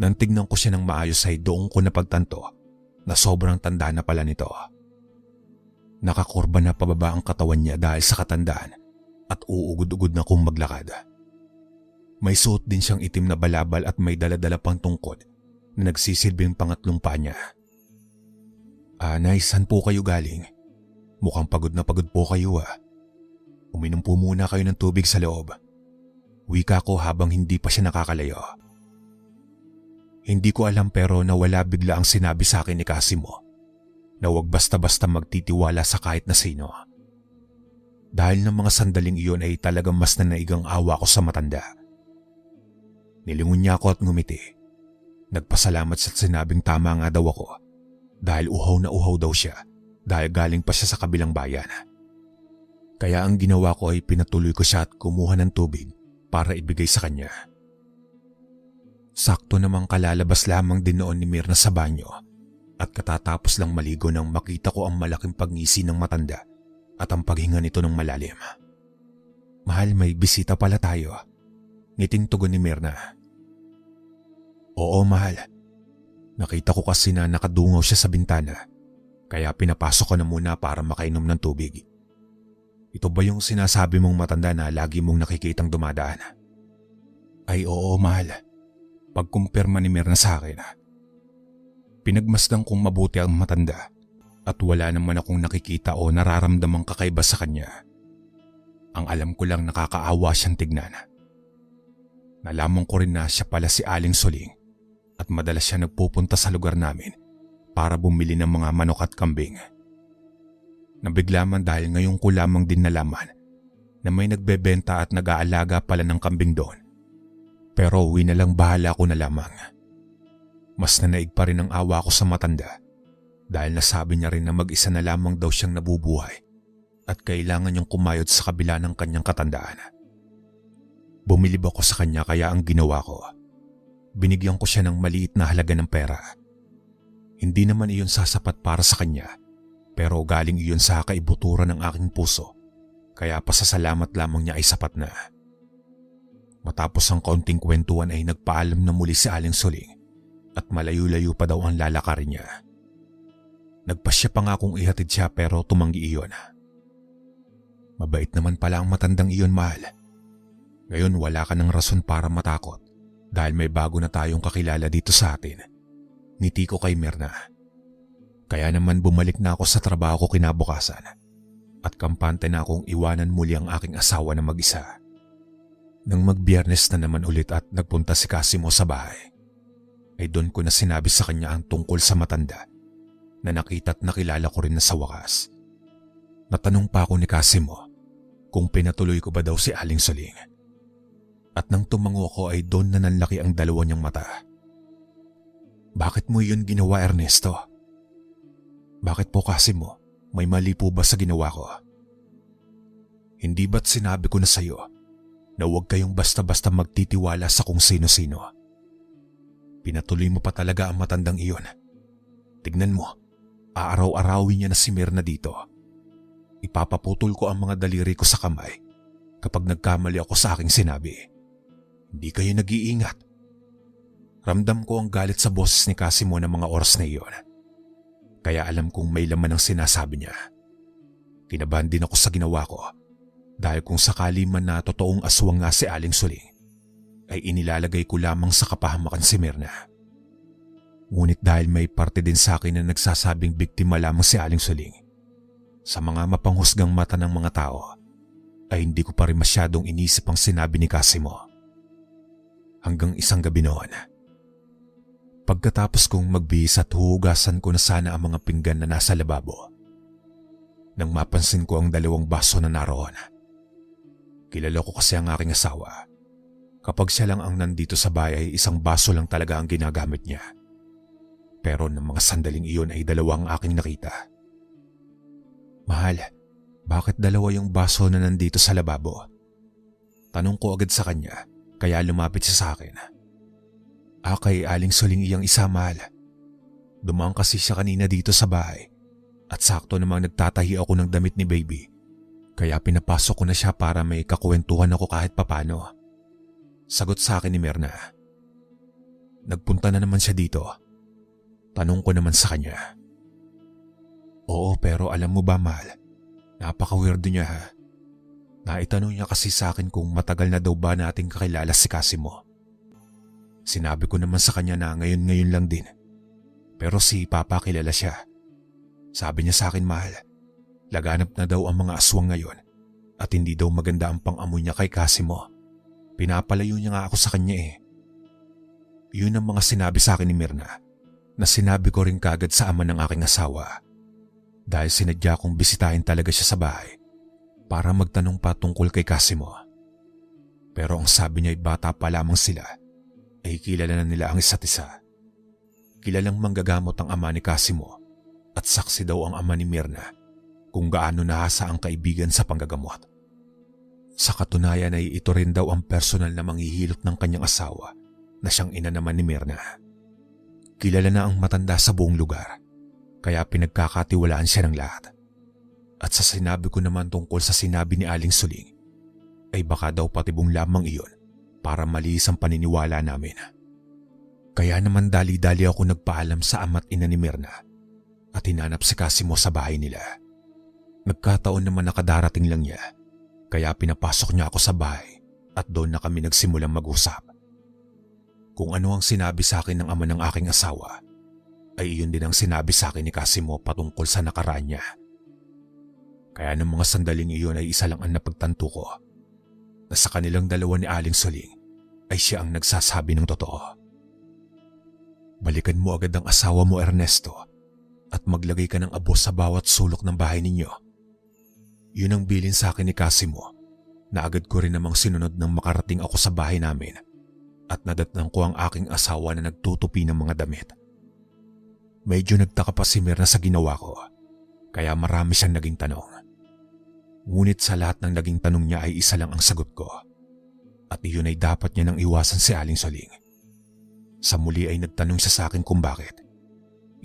Nang tignan ko siya ng maayos ay doon ko napagtanto na sobrang tanda na pala nito. Nakakurba na pababa ang katawan niya dahil sa katandaan at uugod-ugod na kung maglakad. May suot din siyang itim na balabal at may daladala pang tungkod na nagsisilbing pangatlong paa niya. Nay, saan po kayo galing? Mukhang pagod na pagod po kayo . Uminom po muna kayo ng tubig sa loob. Wika ko habang hindi pa siya nakakalayo. Hindi ko alam pero nawala bigla ang sinabi sa akin ni Casimo na huwag basta-basta magtitiwala sa kahit na sino. Dahil ng mga sandaling iyon ay talagang mas nanaigang awa ko sa matanda. Nilingon niya ako at ngumiti. Nagpasalamat sa sinabing tama nga daw ako dahil uhaw na uhaw daw siya dahil galing pa siya sa kabilang bayan. Kaya ang ginawa ko ay pinatuloy ko siya at kumuha ng tubig para ibigay sa kanya. Sakto namang kalalabas lamang din noon ni Mirna sa banyo at katatapos lang maligo nang makita ko ang malaking pagngisi ng matanda at ang paghinga nito ng malalim. Mahal, may bisita pala tayo. Ngiting tugon ni Mirna. Oo, mahal. Nakita ko kasi na nakadungaw siya sa bintana kaya pinapasok ko na muna para makainom ng tubig. Ito ba yung sinasabi mong matanda na lagi mong nakikitang dumadaan? Ay oo, mahal. Pagkumpirma ni Mirna sa akin. Pinagmasdan kong mabuti ang matanda at wala naman akong nakikita o nararamdamang kakaiba sa kanya. Ang alam ko lang nakakaawa siyang tignan. Nalaman ko rin na siya pala si Aling Suling at madalas siya nagpupunta sa lugar namin para bumili ng mga manok at kambing. Nabigla man dahil ngayon ko lamang din nalaman na may nagbebenta at nag-aalaga pala ng kambing doon. Pero uwi na lang, bahala ko na lamang. Mas nanaig pa rin ang awa ko sa matanda dahil nasabi niya rin na mag-isa na lamang daw siyang nabubuhay at kailangan niyang kumayod sa kabila ng kanyang katandaan. Bumilib ako sa kanya kaya ang ginawa ko, binigyan ko siya ng maliit na halaga ng pera. Hindi naman iyon sasapat para sa kanya pero galing iyon sa kaibuturan ng aking puso kaya pasasalamat lamang niya ay sapat na. Matapos ang kaunting kwentuhan ay nagpaalam na muli si Aling Suling at malayo-layo pa daw ang lalakarin niya. Nagpasya pa nga akong ihatid siya pero tumanggi iyon. Mabait naman pala ang matandang iyon, mahal. Ngayon wala ka ng rason para matakot dahil may bago na tayong kakilala dito sa atin. Ngiti ko kay Mirna. Kaya naman bumalik na ako sa trabaho ko kinabukasan at kampante na akong iwanan muli ang aking asawa na mag-isa. Nang mag-Biyernes na naman ulit at nagpunta si Casimo sa bahay, ay doon ko na sinabi sa kanya ang tungkol sa matanda na nakita at nakilala ko rin na sa wakas. Natanong pa ako ni Casimo kung pinatuloy ko ba daw si Aling Suling. At nang tumango ako ay doon na nanlaki ang dalawa niyang mata. Bakit mo yun ginawa, Ernesto? Bakit po, Casimo? May mali po ba sa ginawa ko? Hindi ba't sinabi ko na sa'yo na huwag kayong basta-basta magtitiwala sa kung sino-sino? Pinatuloy mo pa talaga ang matandang iyon. Tignan mo, aaraw-arawin niya na si Mirna dito. Ipapaputol ko ang mga daliri ko sa kamay kapag nagkamali ako sa aking sinabi. Hindi kayo nag-iingat. Ramdam ko ang galit sa boses ni Casimo ng mga oras na iyon. Kaya alam kong may laman ang sinasabi niya. Kinabahan din ako sa ginawa ko dahil kung sakali man na totoong aswang nga si Aling Suling, ay inilalagay ko lamang sa kapahamakan si Mirna. Ngunit dahil may parte din sa akin na nagsasabing biktima lamang si Aling Suling, sa mga mapanghusgang mata ng mga tao, ay hindi ko pa rin masyadong inisip ang sinabi ni Casimo. Hanggang isang gabi noon, pagkatapos kong magbihis at huhugasan ko na sana ang mga pinggan na nasa lababo, nang mapansin ko ang 2 baso na naroon. Kilala ko kasi ang aking asawa. Kapag siya lang ang nandito sa bahay ay isang baso lang talaga ang ginagamit niya. Pero ng mga sandaling iyon ay 2 ang aking nakita. Mahal, bakit 2 yung baso na nandito sa lababo? Tanong ko agad sa kanya, kaya lumapit siya sa akin. Kay Aling Suling iyang isa, mahal. Dumaan kasi siya kanina dito sa bahay at sakto namang nagtatahi ako ng damit ni baby. Kaya pinapasok ko na siya para may kakwentuhan ako kahit papano. Sagot sa akin ni Myrna. Nagpunta na naman siya dito. Tanong ko naman sa kanya. Oo, pero alam mo ba, mahal? Napaka-weirdo niya, ha? Naitanong niya kasi sa akin kung matagal na daw ba nating kakilala si Casimo. Sinabi ko naman sa kanya na ngayon lang din. Pero si Papa kilala siya. Sabi niya sa akin, mahal, laganap na daw ang mga aswang ngayon at hindi daw maganda ang pang-amoy niya kay Casimo. Pinapalayo niya nga ako sa kanya eh. Yun ang mga sinabi sa akin ni Myrna na sinabi ko rin kagad sa ama ng aking asawa dahil sinadya kong bisitahin talaga siya sa bahay para magtanong pa tungkol kay Casimo. Pero ang sabi niya ay bata pa lamang sila ay kilala na nila ang isa't isa. Kilalang manggagamot ang ama ni Casimo at saksi daw ang ama ni Myrna kung gaano nahasa ang kaibigan sa panggagamot. Sa katunayan ay ito rin daw ang personal na manghihilot ng kanyang asawa na siyang ina naman ni Myrna. Kilala na ang matanda sa buong lugar, kaya pinagkakatiwalaan siya ng lahat. At sa sinabi ko naman tungkol sa sinabi ni Aling Suling, ay baka daw patibong lamang iyon para malihis ang paniniwala namin. Kaya naman dali-dali ako nagpaalam sa ama't ina ni Myrna at hinanap si Casimo sa bahay nila. Nagkataon naman nakadarating lang niya, kaya pinapasok niya ako sa bahay at doon na kami nagsimulang mag-usap. Kung ano ang sinabi sa akin ng ama ng aking asawa, ay iyon din ang sinabi sa akin ni Casimo patungkol sa nakaraan niya. Kaya ng mga sandaling iyon ay isa lang ang napagtanto ko, na sa kanilang 2 ni Aling Suling ay siya ang nagsasabi ng totoo. Balikan mo agad ang asawa mo, Ernesto, at maglagay ka ng abo sa bawat sulok ng bahay ninyo. Yun ang bilin sa akin ni Casimo na agad ko rin namang sinunod nang makarating ako sa bahay namin at nadatnan ko ang aking asawa na nagtutupi ng mga damit. Medyo nagtaka pa si Myrna sa ginawa ko, kaya marami siyang naging tanong. Ngunit sa lahat ng naging tanong niya ay isa lang ang sagot ko, at iyon ay dapat niya nang iwasan si Aling Suling. Sa muli ay nagtanong siya sa akin kung bakit.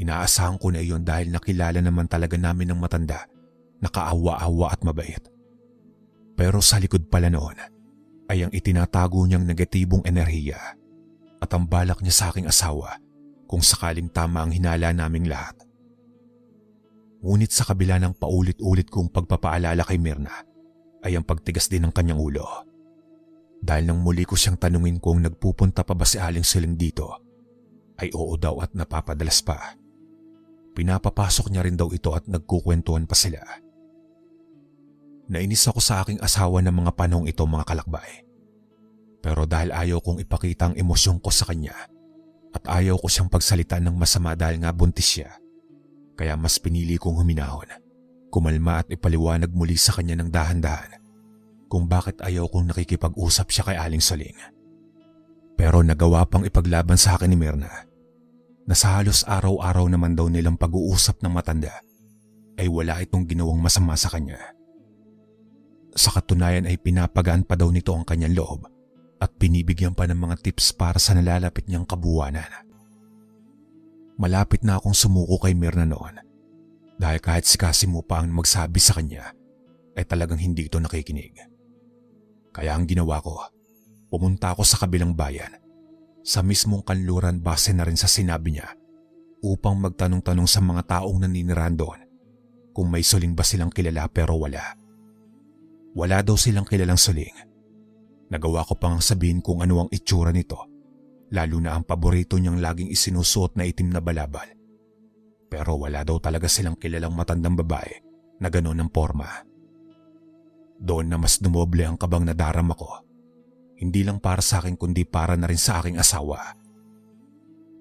Inaasahan ko na iyon dahil nakilala naman talaga namin ng matanda, nakaawa-awa at mabait. Pero sa likod pala noon ay ang itinatago niyang negatibong enerhiya at ang balak niya sa aking asawa kung sakaling tama ang hinala naming lahat. Ngunit sa kabila ng paulit-ulit kong pagpapaalala kay Myrna ay ang pagtigas din ng kanyang ulo. Dahil nang muli ko siyang tanungin kung nagpupunta pa ba si Aling Suling dito, ay oo daw at napapadalas pa. Pinapapasok niya rin daw ito at nagkukwentuhan pa sila. Nainis ako sa aking asawa ng mga panahong ito, mga kalakbay. Pero dahil ayaw kong ipakita ang emosyon ko sa kanya at ayaw ko siyang pagsalitaan ng masama dahil nga buntis siya, kaya mas pinili kong huminahon, kumalma at ipaliwanag muli sa kanya ng dahan-dahan kung bakit ayaw kong nakikipag-usap siya kay Aling Suling. Pero nagawa pang ipaglaban sa akin ni Myrna na sa halos araw-araw naman daw nilang pag-uusap ng matanda ay wala itong ginawang masama sa kanya. Sa katunayan ay pinapagaan pa daw nito ang kanyang loob at binibigyan pa ng mga tips para sa nalalapit niyang kabuwanan. Malapit na akong sumuko kay Myrna noon dahil kahit si Casimo pa ang magsabi sa kanya ay talagang hindi ito nakikinig. Kaya ang ginawa ko, pumunta ako sa kabilang bayan, sa mismong kanluran base na rin sa sinabi niya, upang magtanong-tanong sa mga taong naninirahan doon kung may suling ba silang kilala, pero wala. Wala daw silang kilalang suling. Nagawa ko pang sabihin kung ano ang itsura nito, lalo na ang paborito niyang laging isinusuot na itim na balabal. Pero wala daw talaga silang kilalang matandang babae na gano'n ang forma. Doon na mas dumoble ang kabang na darama ko. Hindi lang para sa akin kundi para na rin sa aking asawa.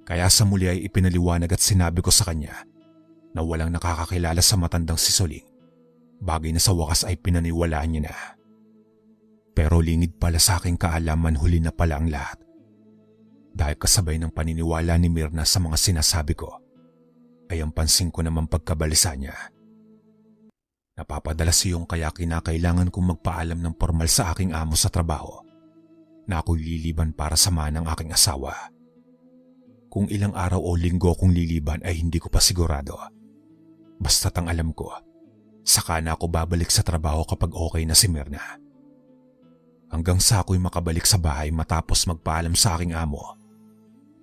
Kaya sa muli ay ipinaliwanag at sinabi ko sa kanya na walang nakakakilala sa matandang si Soling. Bagay na sa wakas ay pinaniwalaan niya na. Pero lingid pala sa aking kaalaman, huli na pala ang lahat. Dahil kasabay ng paniniwala ni Myrna sa mga sinasabi ko, ay ang pansin ko naman pagkabalisa niya. Napapadalas iyong kaya kinakailangan kong magpaalam ng formal sa aking amo sa trabaho na ako'y liliban para samahan ng aking asawa. Kung ilang araw o linggo kong liliban ay hindi ko pa sigurado. Basta't ang alam ko, saka na ako babalik sa trabaho kapag okay na si Myrna. Hanggang sa ako'y makabalik sa bahay matapos magpaalam sa aking amo,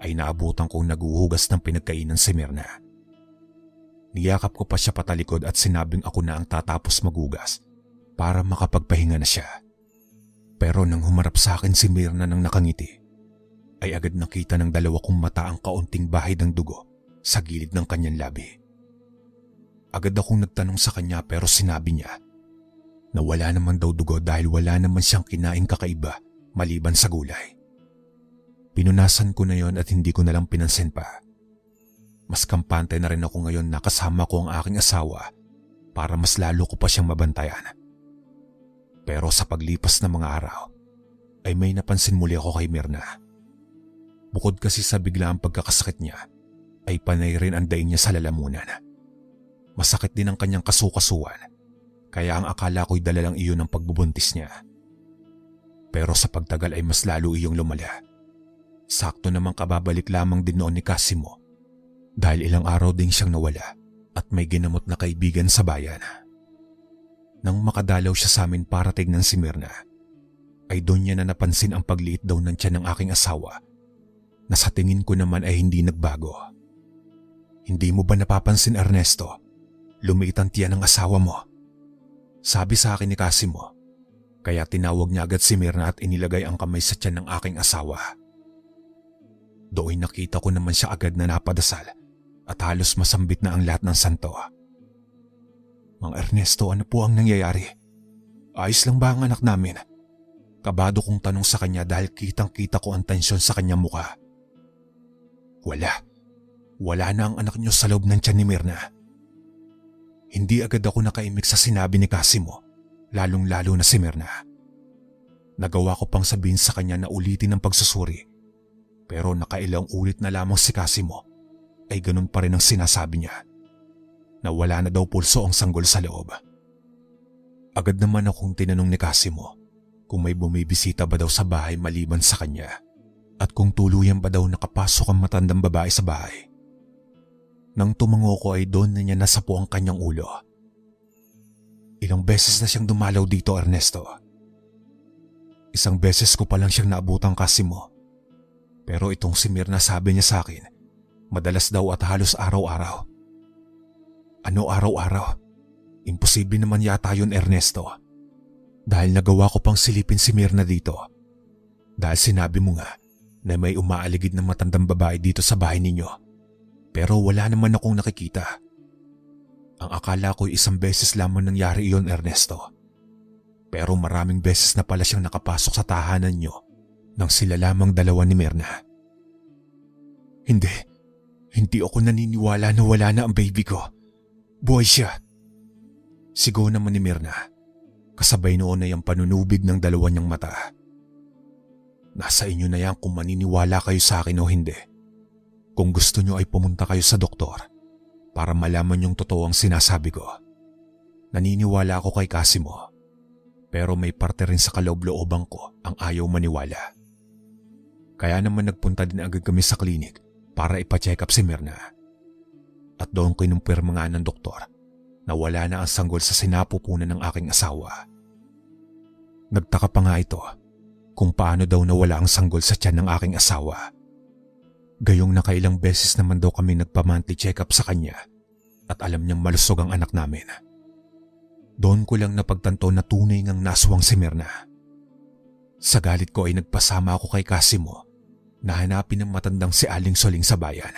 ay naabutan kong naguhugas ng pinagkainan si Myrna. Niyakap ko pa siya patalikod at sinabing ako na ang tatapos magugas para makapagpahinga na siya. Pero nang humarap sa akin si Myrna nang nakangiti, ay agad nakita ng dalawa kong mata ang kaunting bahid ng dugo sa gilid ng kanyang labi. Agad akong nagtanong sa kanya pero sinabi niya na wala naman daw dugo dahil wala naman siyang kinaing kakaiba maliban sa gulay. Pinunasan ko na yon at hindi ko na lang pinansin pa. Mas kampante na rin ako ngayon na kasama ko ang aking asawa para mas lalo ko pa siyang mabantayan. Pero sa paglipas ng mga araw, ay may napansin muli ako kay Myrna. Bukod kasi sa biglaang pagkakasakit niya, ay panay rin ang daing niya sa lalamunan. Masakit din ang kanyang kasukasuan, kaya ang akala ko'y dala lang iyon ng pagbubuntis niya. Pero sa pagtagal ay mas lalo iyong lumala. Sakto namang kababalik lamang din noon ni Casimo dahil ilang araw din siyang nawala at may ginamot na kaibigan sa bayan. Nang makadalaw siya sa amin para tignan si Myrna, ay doon niya na napansin ang pagliit daw ng tiyan ng aking asawa na sa tingin ko naman ay hindi nagbago. Hindi mo ba napapansin, Ernesto? Lumiit ang tiyan ng asawa mo. Sabi sa akin ni Casimo, kaya tinawag niya agad si Myrna at inilagay ang kamay sa tiyan ng aking asawa. Doon nakita ko naman siya agad na napadasal at halos masambit na ang lahat ng santo. Mang Ernesto, ano po ang nangyayari? Ayos lang ba ang anak namin? Kabado kong tanong sa kanya dahil kitang-kita ko ang tensyon sa kanyang mukha. Wala na ang anak niyo sa loob ng tiyan ni Myrna. Hindi agad ako nakaimik sa sinabi ni Casimo, lalong-lalo na si Myrna. Nagawa ko pang sabihin sa kanya na ulitin ang pagsusuri, pero nakailang ulit na lamang si Casimo ay ganun pa rin ang sinasabi niya, na wala na daw pulso ang sanggol sa loob. Agad naman akong tinanong ni Casimo kung may bumibisita ba daw sa bahay maliban sa kanya at kung tuluyan ba daw nakapasok ang matandang babae sa bahay. Nang tumango ko ay doon na niya nasapo ang kanyang ulo. Ilang beses na siyang dumalaw dito, Ernesto. Isang beses ko pa lang siyang naabutang, Casimo. Pero itong si Myrna, sabi niya sa akin, madalas daw at halos araw-araw. Ano araw-araw? Imposible naman yata yun, Ernesto. Dahil nagawa ko pang silipin si Myrna dito. Dahil sinabi mo nga na may umaaligid ng matandang babae dito sa bahay ninyo. Pero wala naman akong nakikita. Ang akala ko'y isang beses lamang nangyari iyon, Ernesto. Pero maraming beses na pala siyang nakapasok sa tahanan niyo nang sila lamang dalawa ni Myrna. Hindi ako naniniwala na wala na ang baby ko. Buhay siya. Sigaw naman ni Myrna. Kasabay noon ay ang panunubig ng dalawa niyang mata. Nasa inyo na yan kung maniniwala kayo sa akin o hindi. Kung gusto niyo ay pumunta kayo sa doktor para malaman yung totoo ang sinasabi ko. Naniniwala ako kay Casimo, pero may parte rin sa kaloob-looban ko ang ayaw maniwala. Kaya naman nagpunta din agad kami sa klinik para ipa-check up si Myrna. At doon kinumpirma nga ng doktor na wala na ang sanggol sa sinapupunan ng aking asawa. Nagtaka pa nga ito kung paano daw nawala ang sanggol sa tiyan ng aking asawa. Gayong nakailang beses naman daw kami nagpa-monthly check-up sa kanya at alam niyang malusog ang anak namin. Doon ko lang napagtanto na tunay ngang naswang si Myrna. Sa galit ko ay nagpasama ako kay Casimo na hanapin ng matandang si Aling Soling sa bayan.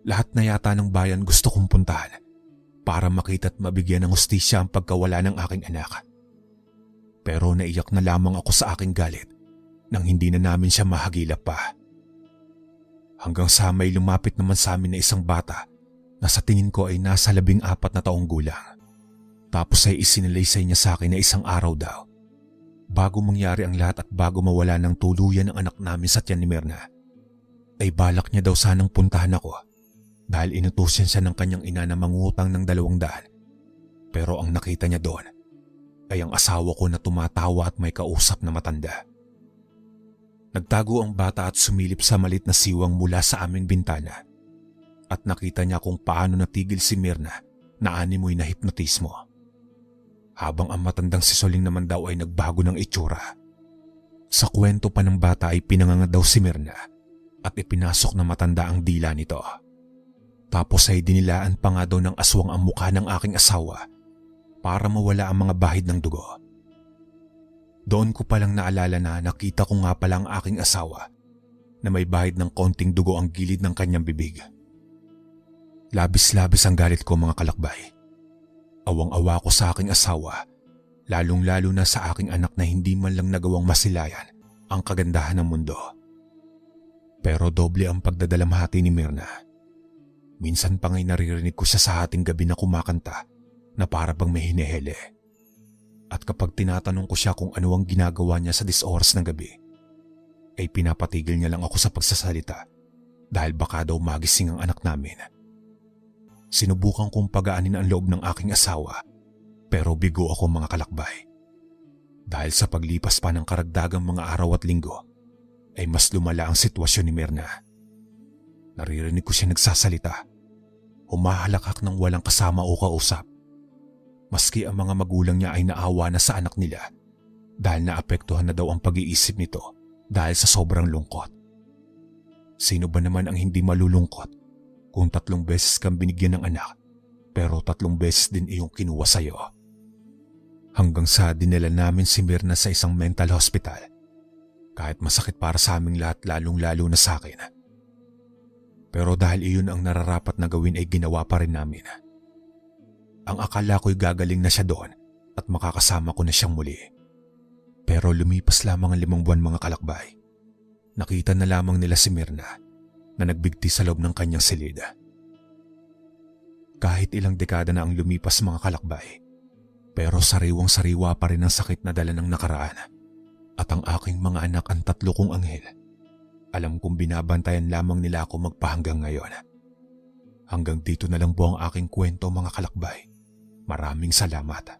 Lahat na yata ng bayan gusto kong puntahan para makita at mabigyan ng hustisya ang pagkawala ng aking anak. Pero naiyak na lamang ako sa aking galit nang hindi na namin siya mahagilap pa. Hanggang sa may lumapit naman sa amin na isang bata na sa tingin ko ay nasa 14 na taong gulang. Tapos ay isinalaysay niya sa akin na isang araw daw, bago mangyari ang lahat at bago mawala ng tuluyan ang anak namin sa tiyan ni Myrna, ay balak niya daw sanang puntahan ako dahil inutusan siya ng kanyang ina na mangutang ng 200. Pero ang nakita niya doon ay ang asawa ko na tumatawa at may kausap na matanda. Nagtago ang bata at sumilip sa malit na siwang mula sa aming bintana at nakita niya kung paano natigil si Myrna na animoy na hipnotismo. Habang ang matandang si Soling naman daw ay nagbago ng itsura. Sa kwento pa ng bata ay pinanganga daw si Myrna at ipinasok na matanda ang dila nito. Tapos ay dinilaan pa nga daw ng aswang ang mukha ng aking asawa para mawala ang mga bahid ng dugo. Doon ko palang naalala na nakita ko nga pala ang aking asawa na may bahid ng konting dugo ang gilid ng kanyang bibig. Labis-labis ang galit ko mga kalakbay. Awang-awa ko sa aking asawa, lalong-lalo na sa aking anak na hindi man lang nagawang masilayan ang kagandahan ng mundo. Pero doble ang pagdadalamhati ni Myrna. Minsan pa nga'y naririnig ko siya sa hating gabi na kumakanta na para bang may hinihele. At kapag tinatanong ko siya kung ano ang ginagawa niya sa 10 oras ng gabi, ay pinapatigil niya lang ako sa pagsasalita dahil baka daw magising ang anak namin. Sinubukan kong pagaanin ang loob ng aking asawa pero bigo ako mga kalakbay. Dahil sa paglipas pa ng karagdagang mga araw at linggo ay mas lumala ang sitwasyon ni Myrna. Naririnig ko siya nagsasalita, humahalakak ng walang kasama o kausap. Maski ang mga magulang niya ay naawa na sa anak nila dahil naapektuhan na daw ang pag-iisip nito dahil sa sobrang lungkot. Sino ba naman ang hindi malulungkot kung 3 beses kang binigyan ng anak pero 3 beses din iyong kinuha sa'yo? Hanggang sa dinala namin si Myrna sa isang mental hospital. Kahit masakit para sa aming lahat, lalong-lalo na sa akin. Pero dahil iyon ang nararapat na gawin ay ginawa pa rin namin. Ang akala ko'y gagaling na siya doon at makakasama ko na siyang muli. Pero lumipas lamang ang 5 buwan mga kalakbay. Nakita na lamang nila si Myrna na nagbigti sa loob ng kanyang silid. Kahit ilang dekada na ang lumipas mga kalakbay, pero sariwang-sariwa pa rin ang sakit na dala ng nakaraan. At ang aking mga anak ang 3 kong anghel. Alam kong binabantayan lamang nila ako magpahanggang ngayon. Hanggang dito na lang po ang aking kwento mga kalakbay. Maraming salamat.